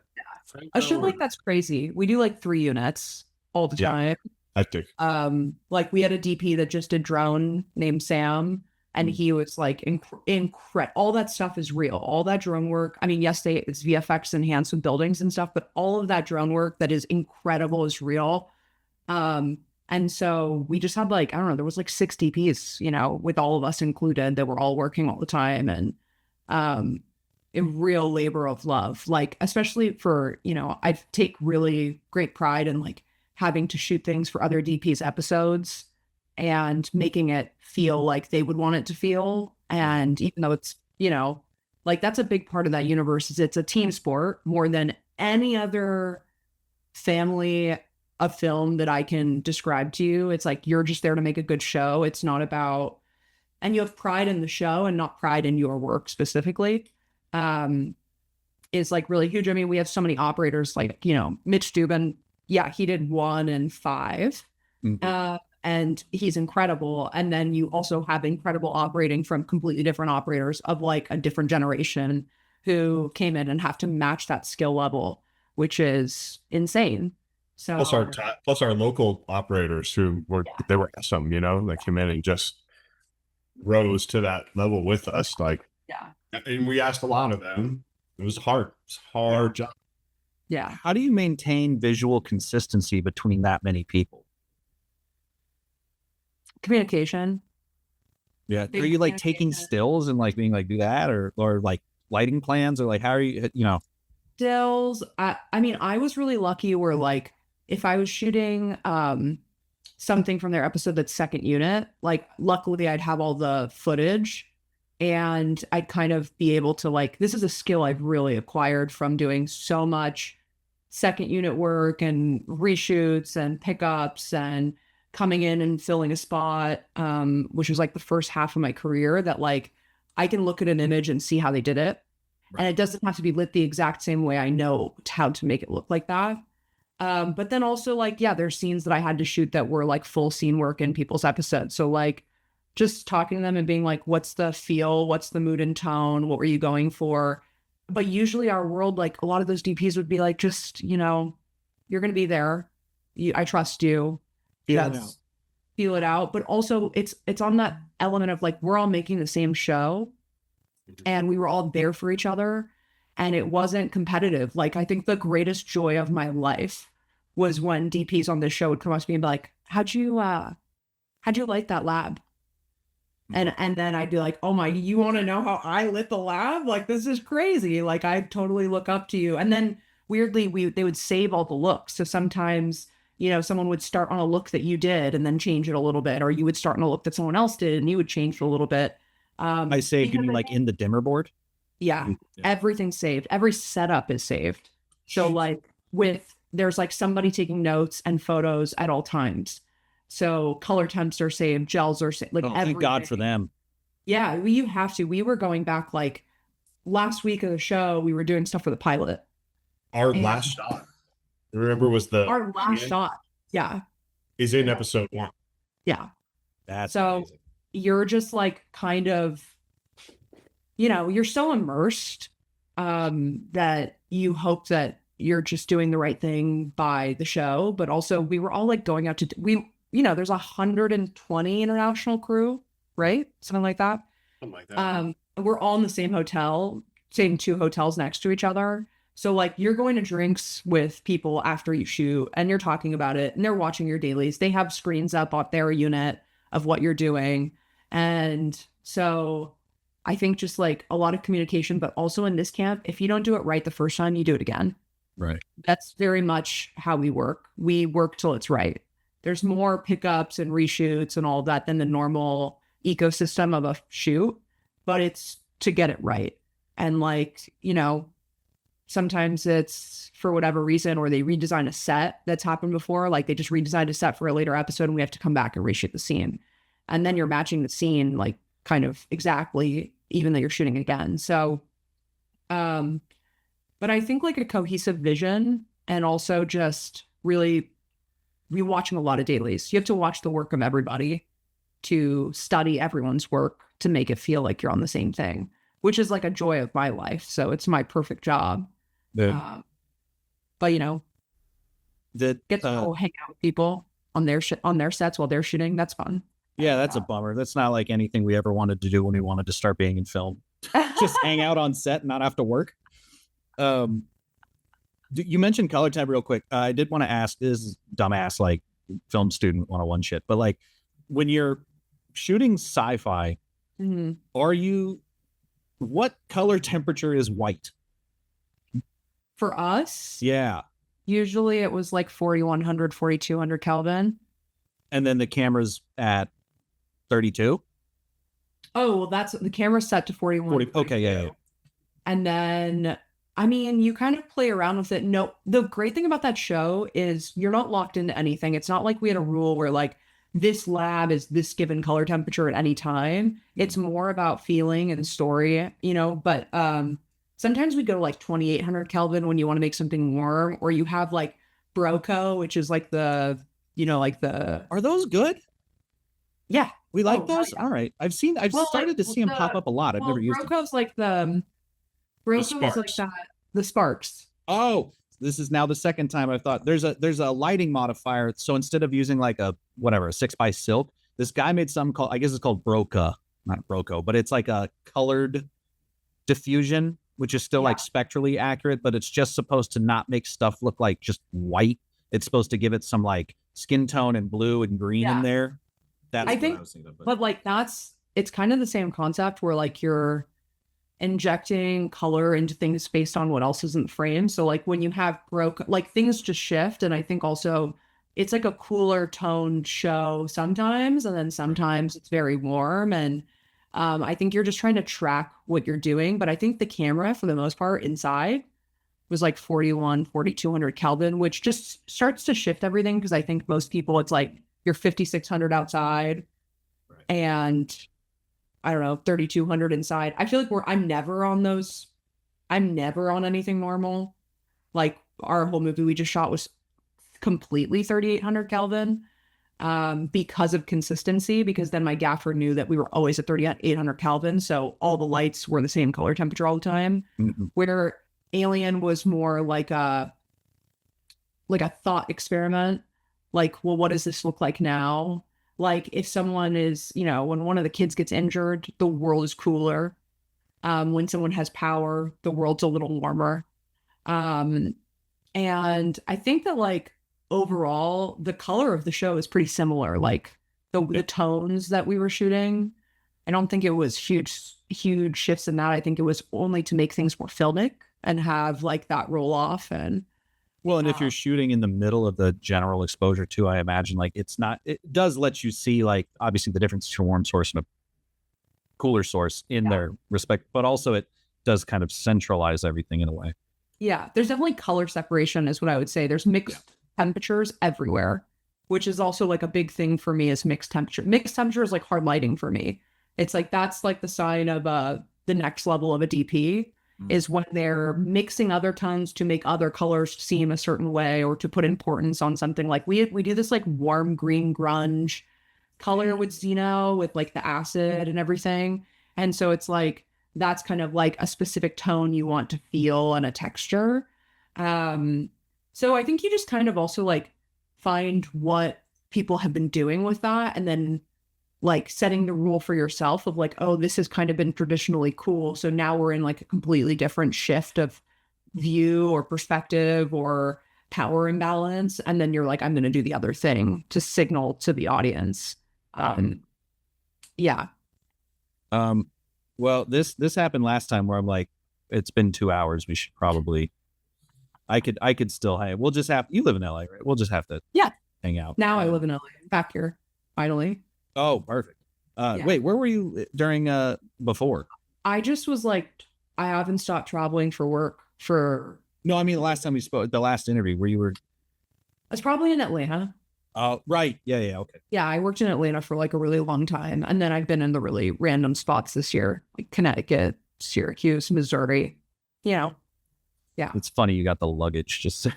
A show like that's crazy. We do like 3 units all the time.
I think.
Like we had a DP that just did drone named Sam, and he was like incredible. All that stuff is real. All that drone work. I mean, yes, it's VFX enhanced with buildings and stuff, but all of that drone work that is incredible is real. And so we just had like, I don't know, there was like 6 DPs, you know, with all of us included that were all working all the time, and a real labor of love. Like, especially for, you know, I take really great pride in like having to shoot things for other DPs episodes and making it feel like they would want it to feel. And even though it's, you know, like that's a big part of that universe, is it's a team sport more than any other family of film that I can describe to you. It's like, you're just there to make a good show. It's not about, and you have pride in the show and not pride in your work specifically. Is like really huge. I mean, we have so many operators, like, you know, Mitch Dubin. Yeah, he did 1 and 5. And he's incredible. And then you also have incredible operating from completely different operators of like a different generation who came in and have to match that skill level, which is insane. So
Plus our local operators who they were awesome, you know, they came in and just rose to that level with us. Like, and we asked a lot of them. It was hard. It's a hard job.
Yeah.
How do you maintain visual consistency between that many people?
Communication.
Yeah. Are you like taking stills and like being like, do that, or like lighting plans, or like, how are you, you know?
Stills. I mean, I was really lucky where like, if I was shooting something from their episode that's second unit, like luckily I'd have all the footage and I'd kind of be able to like, this is a skill I've really acquired from doing so much second unit work and reshoots and pickups and coming in and filling a spot, which was like the first half of my career, that like I can look at an image and see how they did it. Right. And it doesn't have to be lit the exact same way. I know how to make it look like that. But then also like, yeah, there's scenes that I had to shoot that were like full scene work in people's episodes. So like just talking to them and being like, what's the feel? What's the mood and tone? What were you going for? But usually our world, like a lot of those DPs would be like, just, you know, you're going to be there. I trust you. Feel it out. But also it's on that element of like, we're all making the same show and we were all there for each other. And it wasn't competitive. Like, I think the greatest joy of my life was when DPs on this show would come up to me and be like, how'd you light that lab? And then I'd be like, oh my, you want to know how I lit the lab? Like, this is crazy. Like, I totally look up to you. And then weirdly, they would save all the looks. So sometimes, someone would start on a look that you did and then change it a little bit, or you would start on a look that someone else did and you would change it a little bit.
I saved, you mean like in the dimmer board?
Yeah, everything's saved. Every setup is saved. So like there's like somebody taking notes and photos at all times. So color temps are saved, gels are saved. Like,
thank God for them.
Yeah, you have to. We were going back like last week of the show. We were doing stuff for the pilot.
Our last shot, remember, was
our last shot. Yeah,
is in episode 1.
Yeah,
that's
so
amazing.
You're just like kind of, you're so immersed that you hope that you're just doing the right thing by the show. But also, we were all like going out to there's 120 international crew, right? Something like that.
Something like that.
We're all in the same hotel, same 2 hotels next to each other. So like you're going to drinks with people after you shoot and you're talking about it and they're watching your dailies. They have screens up on their unit of what you're doing. And so I think just like a lot of communication, but also in this camp, if you don't do it right the first time, you do it again.
Right.
That's very much how we work. We work till it's right. There's more pickups and reshoots and all of that than the normal ecosystem of a shoot, but it's to get it right. And like, sometimes it's for whatever reason, or they redesign a set that's happened before. Like they just redesigned a set for a later episode and we have to come back and reshoot the scene. And then you're matching the scene like kind of exactly, even though you're shooting again. So, but I think like a cohesive vision and also just really rewatching a lot of dailies. You have to watch the work of everybody to study everyone's work to make it feel like you're on the same thing, which is like a joy of my life. So it's my perfect job.
Yeah.
But get to go hang out with people on their sets while they're shooting. That's fun.
Yeah, that's a bummer. That's not like anything we ever wanted to do when we wanted to start being in film. Just hang out on set and not have to work. You mentioned color tab real quick. I did want to ask, this is dumbass like film student 101 shit, but like when you're shooting sci-fi, what color temperature is white?
For us?
Yeah.
Usually it was like 4,100, 4,200 Kelvin.
And then the camera's at 32?
Oh, well, that's the camera's set to 41.
40, okay, yeah.
And then, I mean, you kind of play around with it. No, the great thing about that show is you're not locked into anything. It's not like we had a rule where like this lab is this given color temperature at any time. It's more about feeling and story, but sometimes we go like 2,800 Kelvin when you want to make something warm, or you have like Broco, which is like the.
Are those good?
Yeah.
We like those? Yeah. All right. I've started to see them pop up a lot. I've never used them.
Broco's like the sparks.
Oh, this is now the second time I've thought there's a lighting modifier. So instead of using like a 6x silk, this guy made something called, I guess it's called Broca, not Broco, but it's like a colored diffusion, which is still like spectrally accurate, but it's just supposed to not make stuff look like just white. It's supposed to give it some like skin tone and blue and green in there. That's what I was thinking of.
But like it's kind of the same concept where like you're injecting color into things based on what else is in the frame. So like when you have like things just shift. And I think also it's like a cooler toned show sometimes, and then sometimes it's very warm. And I think you're just trying to track what you're doing. But I think the camera for the most part inside was like 4,200 Kelvin, which just starts to shift everything. Because I think most people, it's like you're 5,600 outside and I don't know, 3,200 inside. I feel like I'm never on those. I'm never on anything normal. Like our whole movie we just shot was completely 3,800 Kelvin because of consistency, because then my gaffer knew that we were always at 3,800 Kelvin. So all the lights were the same color temperature all the time. Where Alien was more like a thought experiment. Like, well, what does this look like now? Like if someone is, when one of the kids gets injured, the world is cooler. When someone has power, the world's a little warmer. And I think that like overall, the color of the show is pretty similar. Like the tones that we were shooting, I don't think it was huge shifts in that. I think it was only to make things more filmic and have like that roll off. And
Well, and if you're shooting in the middle of the general exposure too, I imagine like it does let you see like obviously the difference between a warm source and a cooler source in their respect, but also it does kind of centralize everything in a way.
yeah, there's definitely color separation is what I would say. There's mixed temperatures everywhere, which is also like a big thing for me is mixed temperature. Mixed temperature is like hard lighting for me. It's like that's like the sign of the next level of a DP is when they're mixing other tones to make other colors seem a certain way or to put importance on something. Like we do this like warm green grunge color with Xeno with like the acid and everything. And so it's like that's kind of like a specific tone you want to feel and a texture. So I think you just kind of also like find what people have been doing with that and then like setting the rule for yourself of like, oh, this has kind of been traditionally cool. So now we're in like a completely different shift of view or perspective or power imbalance. And then you're like, I'm going to do the other thing to signal to the audience. Yeah.
Well, this happened last time where I'm like, it's been 2 hours. We should probably, I could still, hey, we'll just have, you live in LA, right? We'll just have to hang out.
Now I live in LA, back here, finally.
Oh, perfect. Wait, where were you during, before?
I just was like, I haven't stopped traveling for work for.
No, I mean, the last time we spoke, the last interview where you were.
I was probably in Atlanta.
Oh, right. Yeah. Okay.
Yeah, I worked in Atlanta for like a really long time. And then I've been in the really random spots this year, like Connecticut, Syracuse, Missouri. You know, yeah.
It's funny you got the luggage just.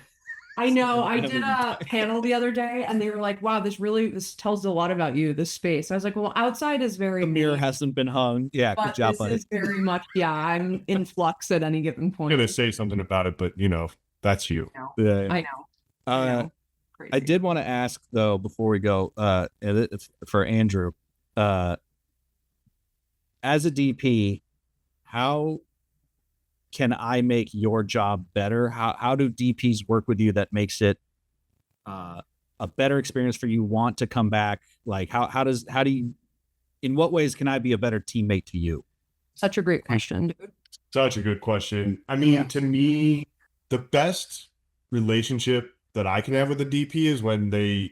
I know. I did a panel the other day and they were like, wow, this tells a lot about you, this space. I was like, well, outside is very.
The mirror hasn't been hung. Yeah, good job, buddy.
This is very much, I'm in flux at any given point.
I'm going to say something about it, but that's you.
Yeah.
I know.
I did want to ask though, before we go, for Andrew, as a DP, how can I make your job better? How do DPs work with you that makes it a better experience for you? Want to come back? Like how do you? In what ways can I be a better teammate to you?
Such a great question.
Such a good question. I mean, to me, the best relationship that I can have with a DP is when they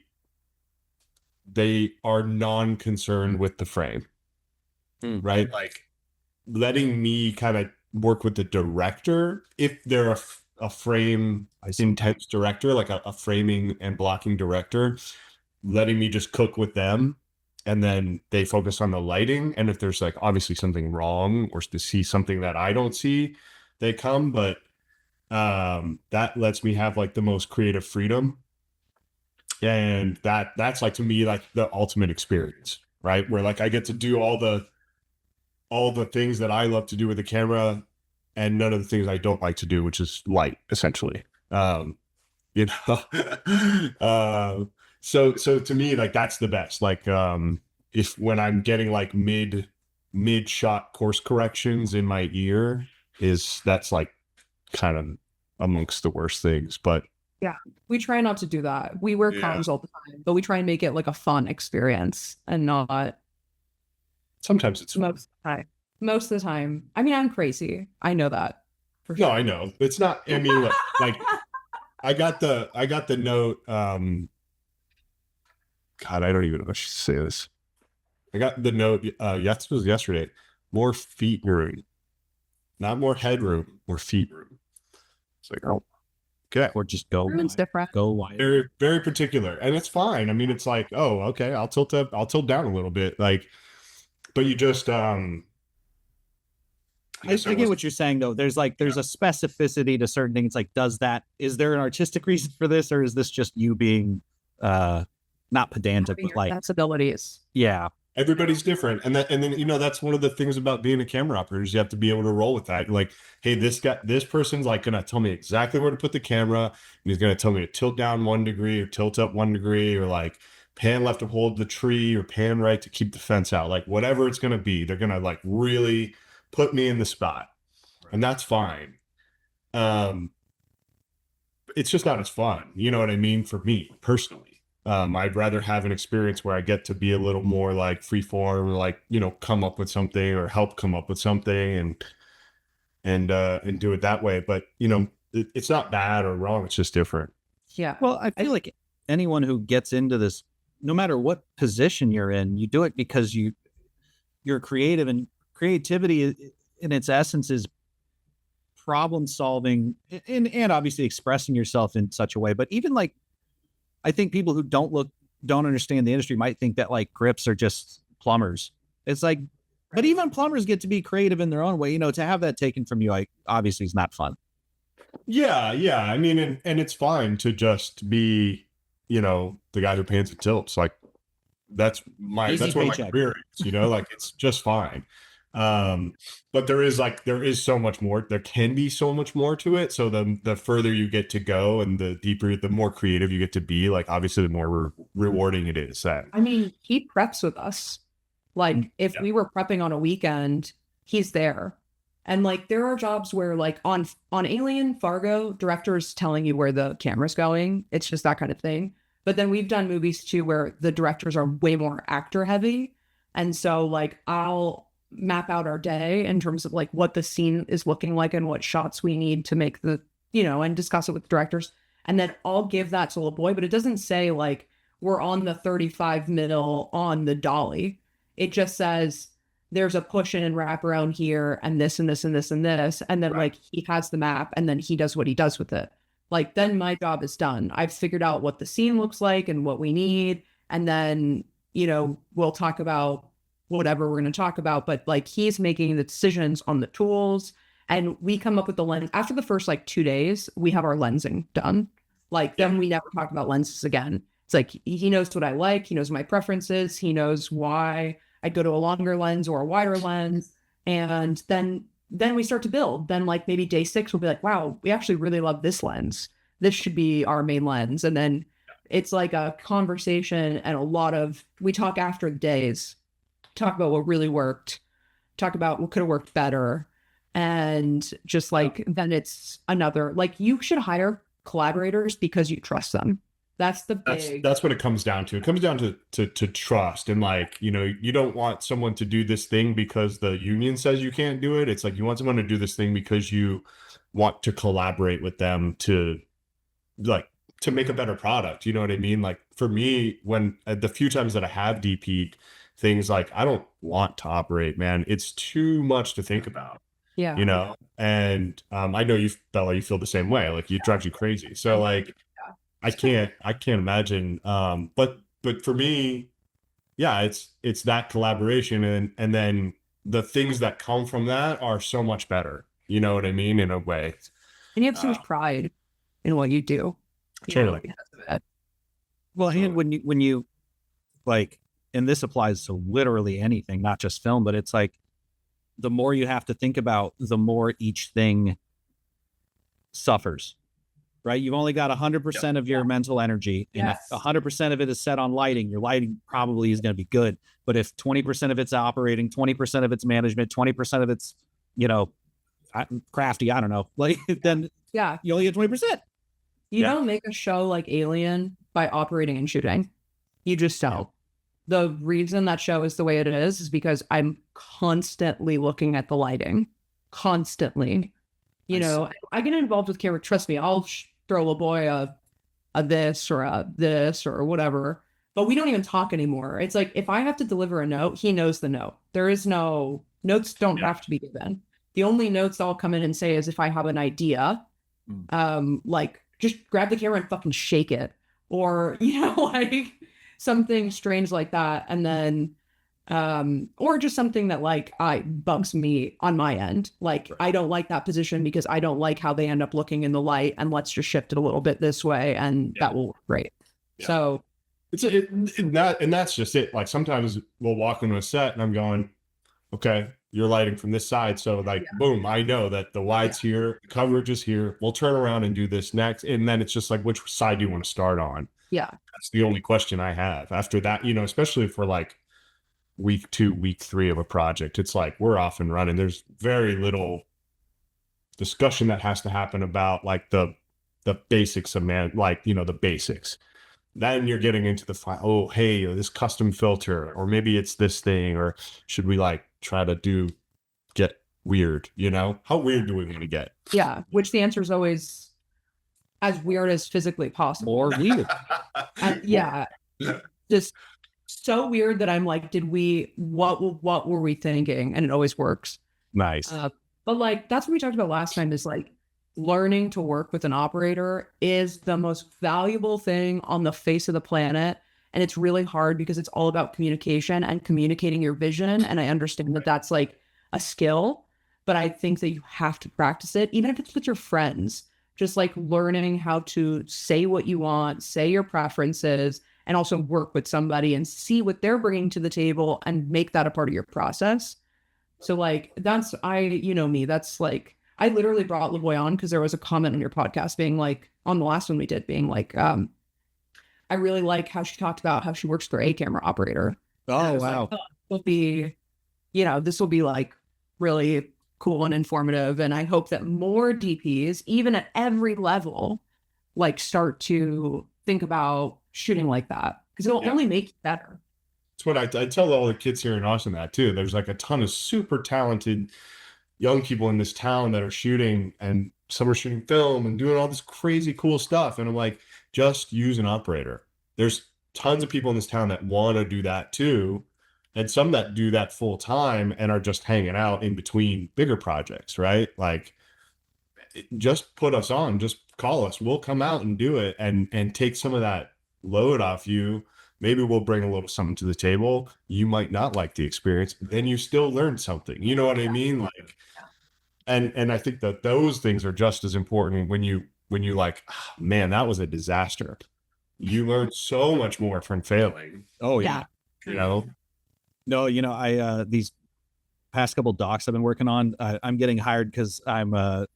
are non-concerned with the frame, right? Like letting me kind of work with the director if they're a frame intense director, like a framing and blocking director, letting me just cook with them. And then they focus on the lighting. And if there's like obviously something wrong or to see something that I don't see, they come. But that lets me have like the most creative freedom. And that's like to me like the ultimate experience, right? Where like I get to do all the things that I love to do with the camera and none of the things I don't like to do, which is light, essentially. So to me, like that's the best. Like if when I'm getting like mid shot course corrections in my ear, that's like kind of amongst the worst things. But
yeah, we try not to do that. We wear comms all the time, but we try and make it like a fun experience and not.
Sometimes it's
most of the time. I mean, I'm crazy. I know that.
For sure. No, I know. It's not. I mean, like I got the note. God, I don't even know if I should say this. I got the note. Yes, it was yesterday. More feet room, not more headroom. More feet room. It's like, oh, okay,
or just go.
Room's different.
Go wide.
Very, very particular, and it's fine. I mean, it's like, oh, okay, I'll tilt down a little bit, like, but you just
I get what you're saying though. There's a specificity to certain things. Like, is there an artistic reason for this, or is this just you being not pedantic, but like
sensibilities?
Yeah.
Everybody's different. And then, that's one of the things about being a camera operator is you have to be able to roll with that. Like, hey, this person's like going to tell me exactly where to put the camera. And he's going to tell me to tilt down 1 degree or tilt up 1 degree, or like pan left to hold the tree or pan right to keep the fence out. Like whatever it's going to be, they're going to like really put me in the spot, and that's fine. it's just not as fun. You know what I mean? For me personally, I'd rather have an experience where I get to be a little more like free form, like, you know, come up with something or help come up with something and do it that way. But, you know, it's not bad or wrong. It's just different.
Yeah.
Well, I feel like anyone who gets into this, no matter what position you're in, you do it because you're creative, and creativity in its essence is problem solving and obviously expressing yourself in such a way. But even like, I think people who don't understand the industry might think that like grips are just plumbers. It's like, but even plumbers get to be creative in their own way. You know, to have that taken from you, obviously is not fun.
Yeah, yeah. I mean, and it's fine to just be, you know, the guy who paints and tilts. Like that's
Easy
that's what my
paycheck.
career is, you know, like it's just fine. But there is so much more. There can be so much more to it. So the further you get to go and the deeper, the more creative you get to be, like obviously the more rewarding it is. That
I mean, he preps with us. Like if we were prepping on a weekend, he's there. And like there are jobs where like on Alien, Fargo, directors telling you where the camera's going. It's just that kind of thing. But then we've done movies too where the directors are way more actor heavy. And so like I'll map out our day in terms of like what the scene is looking like and what shots we need to make the, you know, and discuss it with the directors. And then I'll give that to Laboy, but it doesn't say like we're on the 35 mil on the dolly. It just says there's a push in and wrap around here and this and this and this and this. And then like he has the map and then he does what he does with it. Like then my job is done. I've figured out what the scene looks like and what we need. And then, you know, we'll talk about whatever we're going to talk about. But like he's making the decisions on the tools and we come up with the lens. After the first like 2 days, we have our lensing done. Like then we never talk about lenses again. It's like he knows what I like. He knows my preferences. He knows why I'd go to a longer lens or a wider lens. And then we start to build. Then like maybe day 6 we'll be like, wow, we actually really love this lens. This should be our main lens. And then it's like a conversation and we talk after the days, talk about what really worked, talk about what could have worked better. And just like, then it's another, like you should hire collaborators because you trust them. That's the big.
That's what it comes down to. It comes down to trust and like, you know, you don't want someone to do this thing because the union says you can't do it. It's like you want someone to do this thing because you want to collaborate with them to make a better product. You know what I mean? Like for me, when the few times that I have DP'd things, like I don't want to operate, man. It's too much to think about.
Yeah.
You know, and I know you, Bella, you feel the same way. Like it drives you crazy. So like. I can't imagine. But for me, yeah, it's that collaboration and then the things that come from that are so much better. You know what I mean? In a way.
And you have so much pride in what you do.
Totally.
Well, and when you like, and this applies to literally anything, not just film, but it's like the more you have to think about, the more each thing suffers. Right? You've only got 100% of your mental energy, and if 100% of it is set on lighting, your lighting probably is going to be good. But if 20% of it's operating, 20% of it's management, 20% of it's, you know, crafty, I don't know, like then you only get 20%.
You don't make a show like Alien by operating and shooting. You just don't. The reason that show is the way it is because I'm constantly looking at the lighting, constantly. You know, I get involved with camera. Trust me, I'll throw a boy a this or a this or whatever. But we don't even talk anymore. It's like if I have to deliver a note, he knows the note. There is no notes don't have to be given. The only notes I'll come in and say is if I have an idea, like just grab the camera and fucking shake it, or you know, like something strange like that, and then. Or just something that like bugs me on my end. Like I don't like that position because I don't like how they end up looking in the light, and let's just shift it a little bit this way and that will work great. Yeah. So
and that's just it. Like sometimes we'll walk into a set and I'm going, okay, you're lighting from this side. So like, boom, I know that the wide's here, the coverage is here. We'll turn around and do this next. And then it's just like, which side do you want to start on?
Yeah.
That's the only question I have after that, you know, especially if we're like, week 2, week 3 of a project. It's like we're off and running. There's very little discussion that has to happen about like the the basics of the basics. Then you're getting into oh, hey, this custom filter, or maybe it's this thing, or should we try to get weird, How weird do we want to get?
Yeah, which the answer is always as weird as physically possible.
Or weird.
Yeah. Just so weird that I'm like, what were we thinking? And it always works.
Nice.
But that's what we talked about last time, is learning to work with an operator is the most valuable thing on the face of the planet. And it's really hard because it's all about communication and communicating your vision. And I understand that that's a skill, but I think that you have to practice it, even if it's with your friends, just learning how to say what you want, say your preferences, and also work with somebody and see what they're bringing to the table and make that a part of your process. So that's, me, that's I literally brought Laboy on because there was a comment on your podcast being on the last one we did being I really like how she talked about how she works for a camera operator.
Oh, wow.
This will be really cool and informative. And I hope that more DPs, even at every level, start to think about shooting like that, because it'll only make you better.
That's what I tell all the kids here in Austin that too. There's a ton of super talented young people in this town that are shooting, and some are shooting film and doing all this crazy cool stuff. And I'm just use an operator. There's tons of people in this town that want to do that too. And some that do that full time and are just hanging out in between bigger projects, right? Just put us on, just call us. We'll come out and do it and take some of that load off you. Maybe we'll bring a little something to the table. You might not like the experience, but then you still learned something. You know what I mean? And I think that those things are just as important when you man, that was a disaster. You learn so much more from failing.
Oh yeah. No, I these past couple docs I've been working on, I'm getting hired because I'm I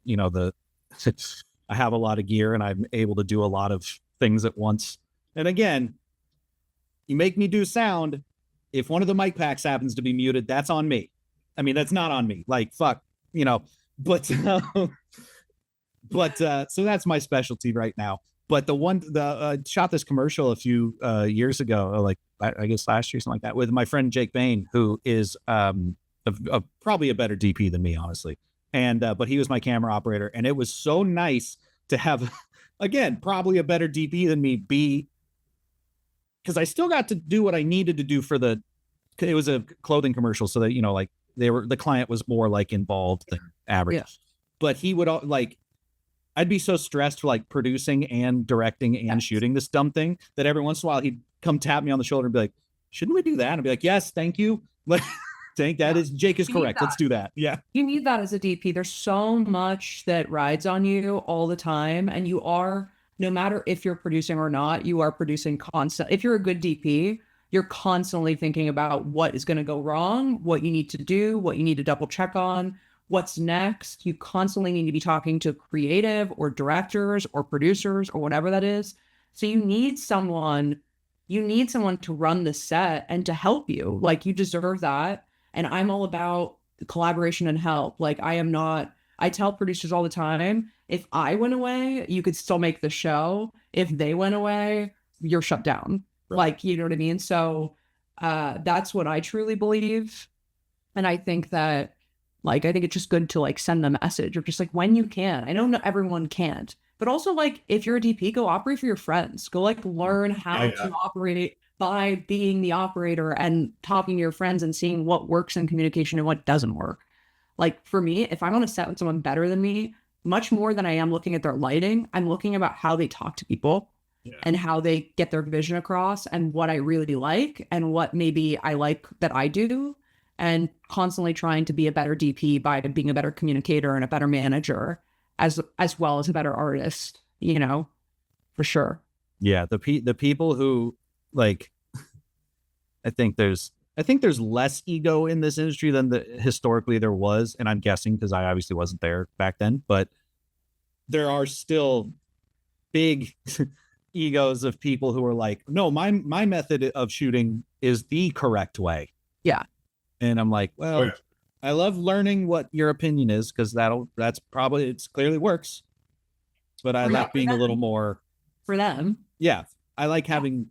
have a lot of gear and I'm able to do a lot of things at once. And again, you make me do sound. If one of the mic packs happens to be muted, that's on me. I mean, that's not on me. Fuck, but so that's my specialty right now. But shot this commercial a few years ago, I guess last year, something like that, with my friend Jake Bain, who is probably a better DP than me, honestly. And but he was my camera operator, and it was so nice to have, again, probably a better DP than me, because I still got to do what I needed to do it was a clothing commercial, so that the client was more involved than average. Yeah. But he would I'd be so stressed for producing and directing and shooting this dumb thing that every once in a while he'd come tap me on the shoulder and be like, shouldn't we do that? And I'd be like, yes, thank you. Jake is correct. Let's do that. Yeah.
You need that as a DP. There's so much that rides on you all the time. And you are, no matter if you're producing or not, you are producing constant. If you're a good DP, you're constantly thinking about what is going to go wrong, what you need to do, what you need to double check on, what's next. You constantly need to be talking to creative or directors or producers or whatever that is. So you need someone to run the set and to help you. You deserve that. And I'm all about collaboration and help. I tell producers all the time, if I went away, you could still make the show. If they went away, you're shut down. Right. You know what I mean? So that's what I truly believe. And I think that I think it's just good to send the message of just when you can. I know not everyone can't, but also if you're a DP, go operate for your friends. Go learn how to operate by being the operator and talking to your friends and seeing what works in communication and what doesn't work. For me, if I'm on a set with someone better than me, much more than I am looking at their lighting, I'm looking about how they talk to people and how they get their vision across and what I really like and what maybe I like that I do. And constantly trying to be a better DP by being a better communicator and a better manager, as well as a better artist, for sure.
Yeah, the people who I think there's less ego in this industry than historically there was, and I'm guessing because I obviously wasn't there back then, but there are still big egos of people who are no, my method of shooting is the correct way.
Yeah.
And I'm well, I love learning what your opinion is, because it's clearly works. but I
Yeah,
like being a little more.
for them.
Yeah, I like having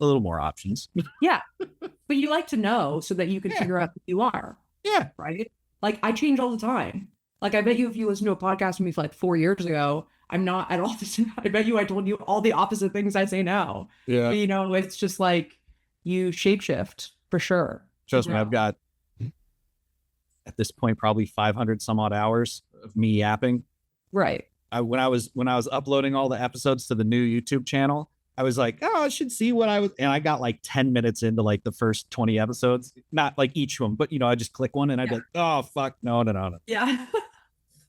a little more options.
Yeah. But you like to know so that you can figure out who you are.
Yeah,
Right? Like I change all the time. Like I bet you if you listen to a podcast with me for like 4 years ago, I'm not at all the same. I bet you I told you all the opposite things I say now.
yeah.
But, you know, it's just like you shapeshift for sure.
Trust me, I've got at this point probably 500 some odd hours of me yapping.
Right.
When I was uploading all the episodes to the new YouTube channel, I was like, oh, I should see what I was, and I got like 10 minutes into like the first 20 episodes, not like each one, but you know, I just click one and I'd be like, oh fuck, no.
Yeah.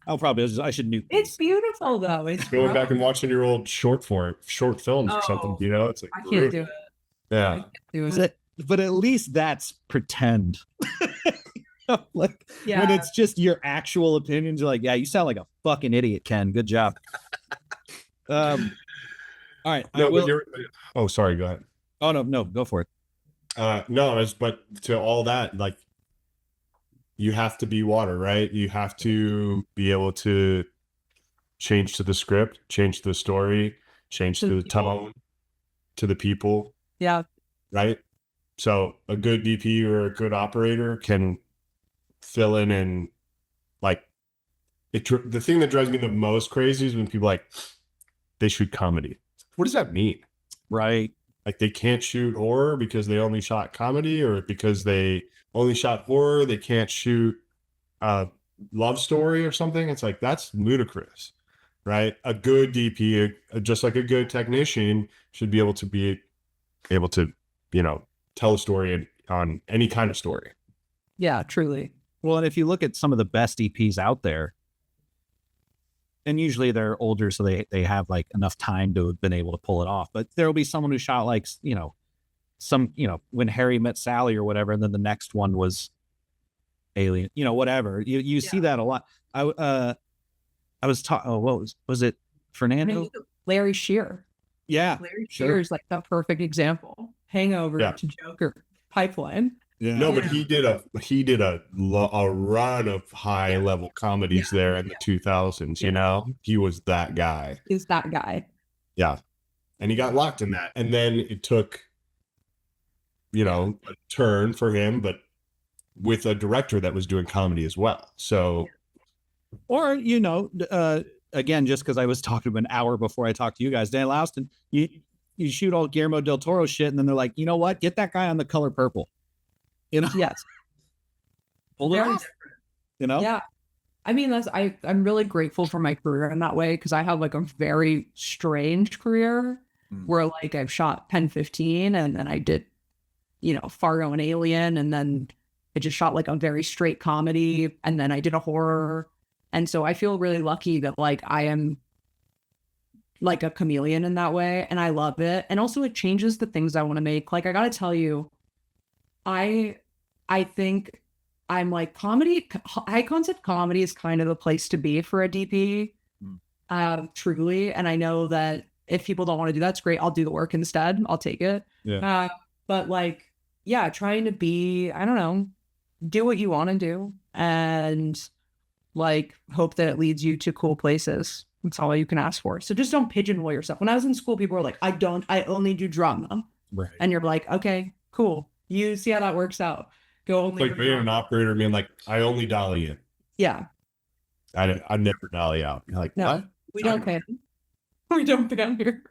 I'll probably I should nuke
It's
these.
beautiful though. It's
Going back and watching your old short films or something, you know, it's like
I can't do it.
Yeah.
But at least that's pretend. Like when it's just your actual opinions, you're like, yeah, you sound like a fucking idiot, Ken. Good job. All right.
No, but oh, sorry, go ahead.
Oh no, go for it.
No, but to all that, like, you have to be water, right? You have to be able to change to the script, change to the story, change to the tone, to the people.
Yeah.
Right. So a good DP or a good operator can fill in and like the thing that drives me the most crazy is when people like they shoot comedy. What does that mean?
Right.
Like they can't shoot horror because they only shot comedy, or because they only shot horror, they can't shoot a love story or something. It's like, that's ludicrous, right? A good DP, just like a good technician, should be able to you know, tell a story on any kind of story.
Yeah, truly.
Well, and if you look at some of the best EPs out there, and usually they're older, so they have like enough time to have been able to pull it off. But there will be someone who shot like, you know, When Harry Met Sally or whatever, and then the next one was Alien, you know, whatever. You see that a lot. I was talking. Oh, what was it? Fernando?
Larry Shear.
Yeah,
Larry Shear is like the perfect example. Hangover to Joker, Pipeline.
Yeah.
No, but he did a run of high level comedies there in the 2000s. You know, he was that guy.
He's that guy.
Yeah, and he got locked in that, and then it took, you know, a turn for him, but with a director that was doing comedy as well. So,
or you know, again, just because I was talking to him an hour before I talked to you guys, Dan Louston, you shoot all Guillermo del Toro shit, and then they're like, you know what, get that guy on The Color Purple. You know?
Yes.
Pull it off. You know?
Yeah. I mean, I'm really grateful for my career in that way, because I have like a very strange career where like I've shot Pen 15 and then I did, you know, Fargo and Alien, and then I just shot like a very straight comedy, and then I did a horror. And so I feel really lucky that like I am like a chameleon in that way, and I love it. And also it changes the things I want to make. Like I gotta tell you, I think I'm like comedy, high concept comedy is kind of the place to be for a DP, truly. And I know that if people don't want to do that, it's great. I'll do the work instead. I'll take it.
Yeah.
But like, yeah, trying to be, I don't know, do what you want to do and like hope that it leads you to cool places. That's all you can ask for. So just don't pigeonhole yourself. When I was in school, people were like, I only do drama.
Right.
And you're like, okay, cool. You see how that works out. Go only.
like being an operator, being like, I only dolly in.
Yeah.
I never dolly out. You're like,
No,
what?
we don't pan. We don't pan here.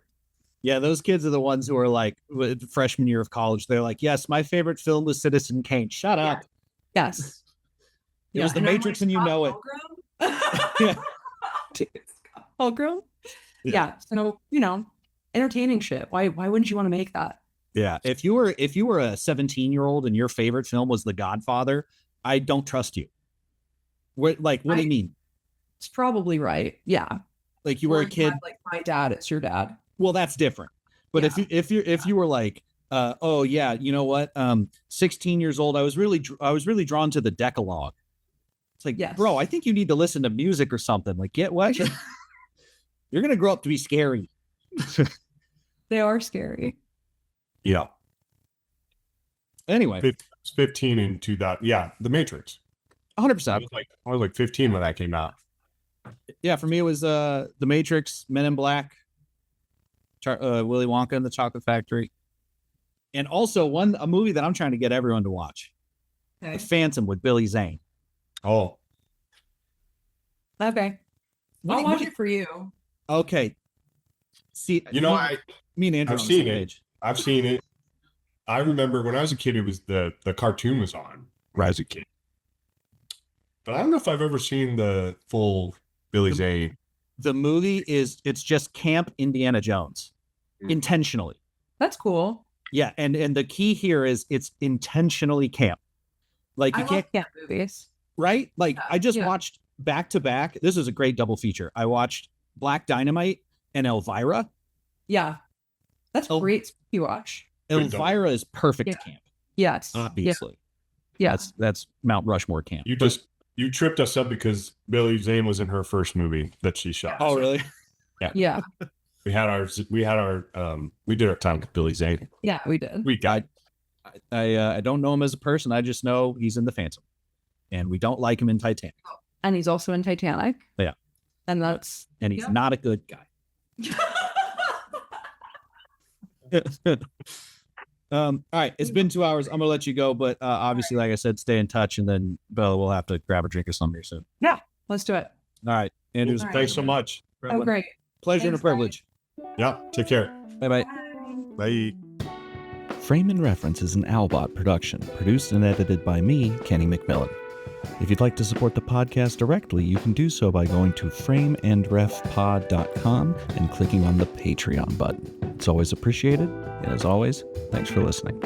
Yeah, those kids are the ones who are like freshman year of college. They're like, yes, my favorite film was Citizen Kane. Shut up.
Yes.
It was The Matrix, and you know it.
Yeah. Holgrown? Yeah. So, you know, entertaining shit. Why wouldn't you want to make that?
Yeah. If you were a 17-year-old and your favorite film was The Godfather, I don't trust you. What do you mean?
It's probably right. Yeah.
Like you were a kid.
Like my dad, it's your dad.
Well, that's different. But if you were like, oh yeah, you know what? 16 years old, I was really drawn to the Decalogue. It's like,
yes.
Bro, I think you need to listen to music or something. Like, get what? You're gonna grow up to be scary.
They are scary.
Yeah.
Anyway,
15 in 2000. Yeah, The Matrix.
100%.
I was like 15 when that came out.
Yeah, for me it was The Matrix, Men in Black, Willy Wonka and the Chocolate Factory, and also a movie that I'm trying to get everyone to watch,
Okay.
The Phantom with Billy Zane.
Oh,
Okay. I'll watch it for you.
Okay. See,
you know,
me and Andrew
I've
on the same
seen it.
page.
I've seen it. I remember when I was a kid, it was the cartoon was on when I was a kid. But I don't know if I've ever seen the full Billy Zane.
The movie it's just camp Indiana Jones, intentionally.
That's cool.
Yeah, and the key here is it's intentionally camp. Like you
I
can't,
love camp movies.
right? Like I just
Yeah.
watched back to back. This is a great double feature. I watched Black Dynamite and Elvira.
Yeah. That's great to watch.
Elvira is perfect
Yeah.
camp,
Yes.
obviously.
Yeah.
That's Mount Rushmore camp.
You tripped us up because Billy Zane was in her first movie that she shot.
Oh, really?
Yeah.
We did our time with Billy Zane.
Yeah, we did.
We got
I don't know him as a person. I just know he's in The Phantom, and we don't like him in Titanic.
And he's also in Titanic.
Yeah.
And that's
And he's not a good guy. All right, it's been 2 hours. I'm gonna let you go, but obviously, like I said, stay in touch, and then Bella will have to grab a drink or something here soon.
Yeah, let's do it.
All right, Andrews,
Thanks so much.
Oh, great.
pleasure and a
Thanks, Brian.
privilege.
Yeah, take care.
Bye bye.
Bye.
Frame and Reference is an Albot production, produced and edited by me, Kenny McMillan. If you'd like to support the podcast directly, you can do so by going to frameandrefpod.com and clicking on the Patreon button. It's always appreciated, and as always, thanks for listening.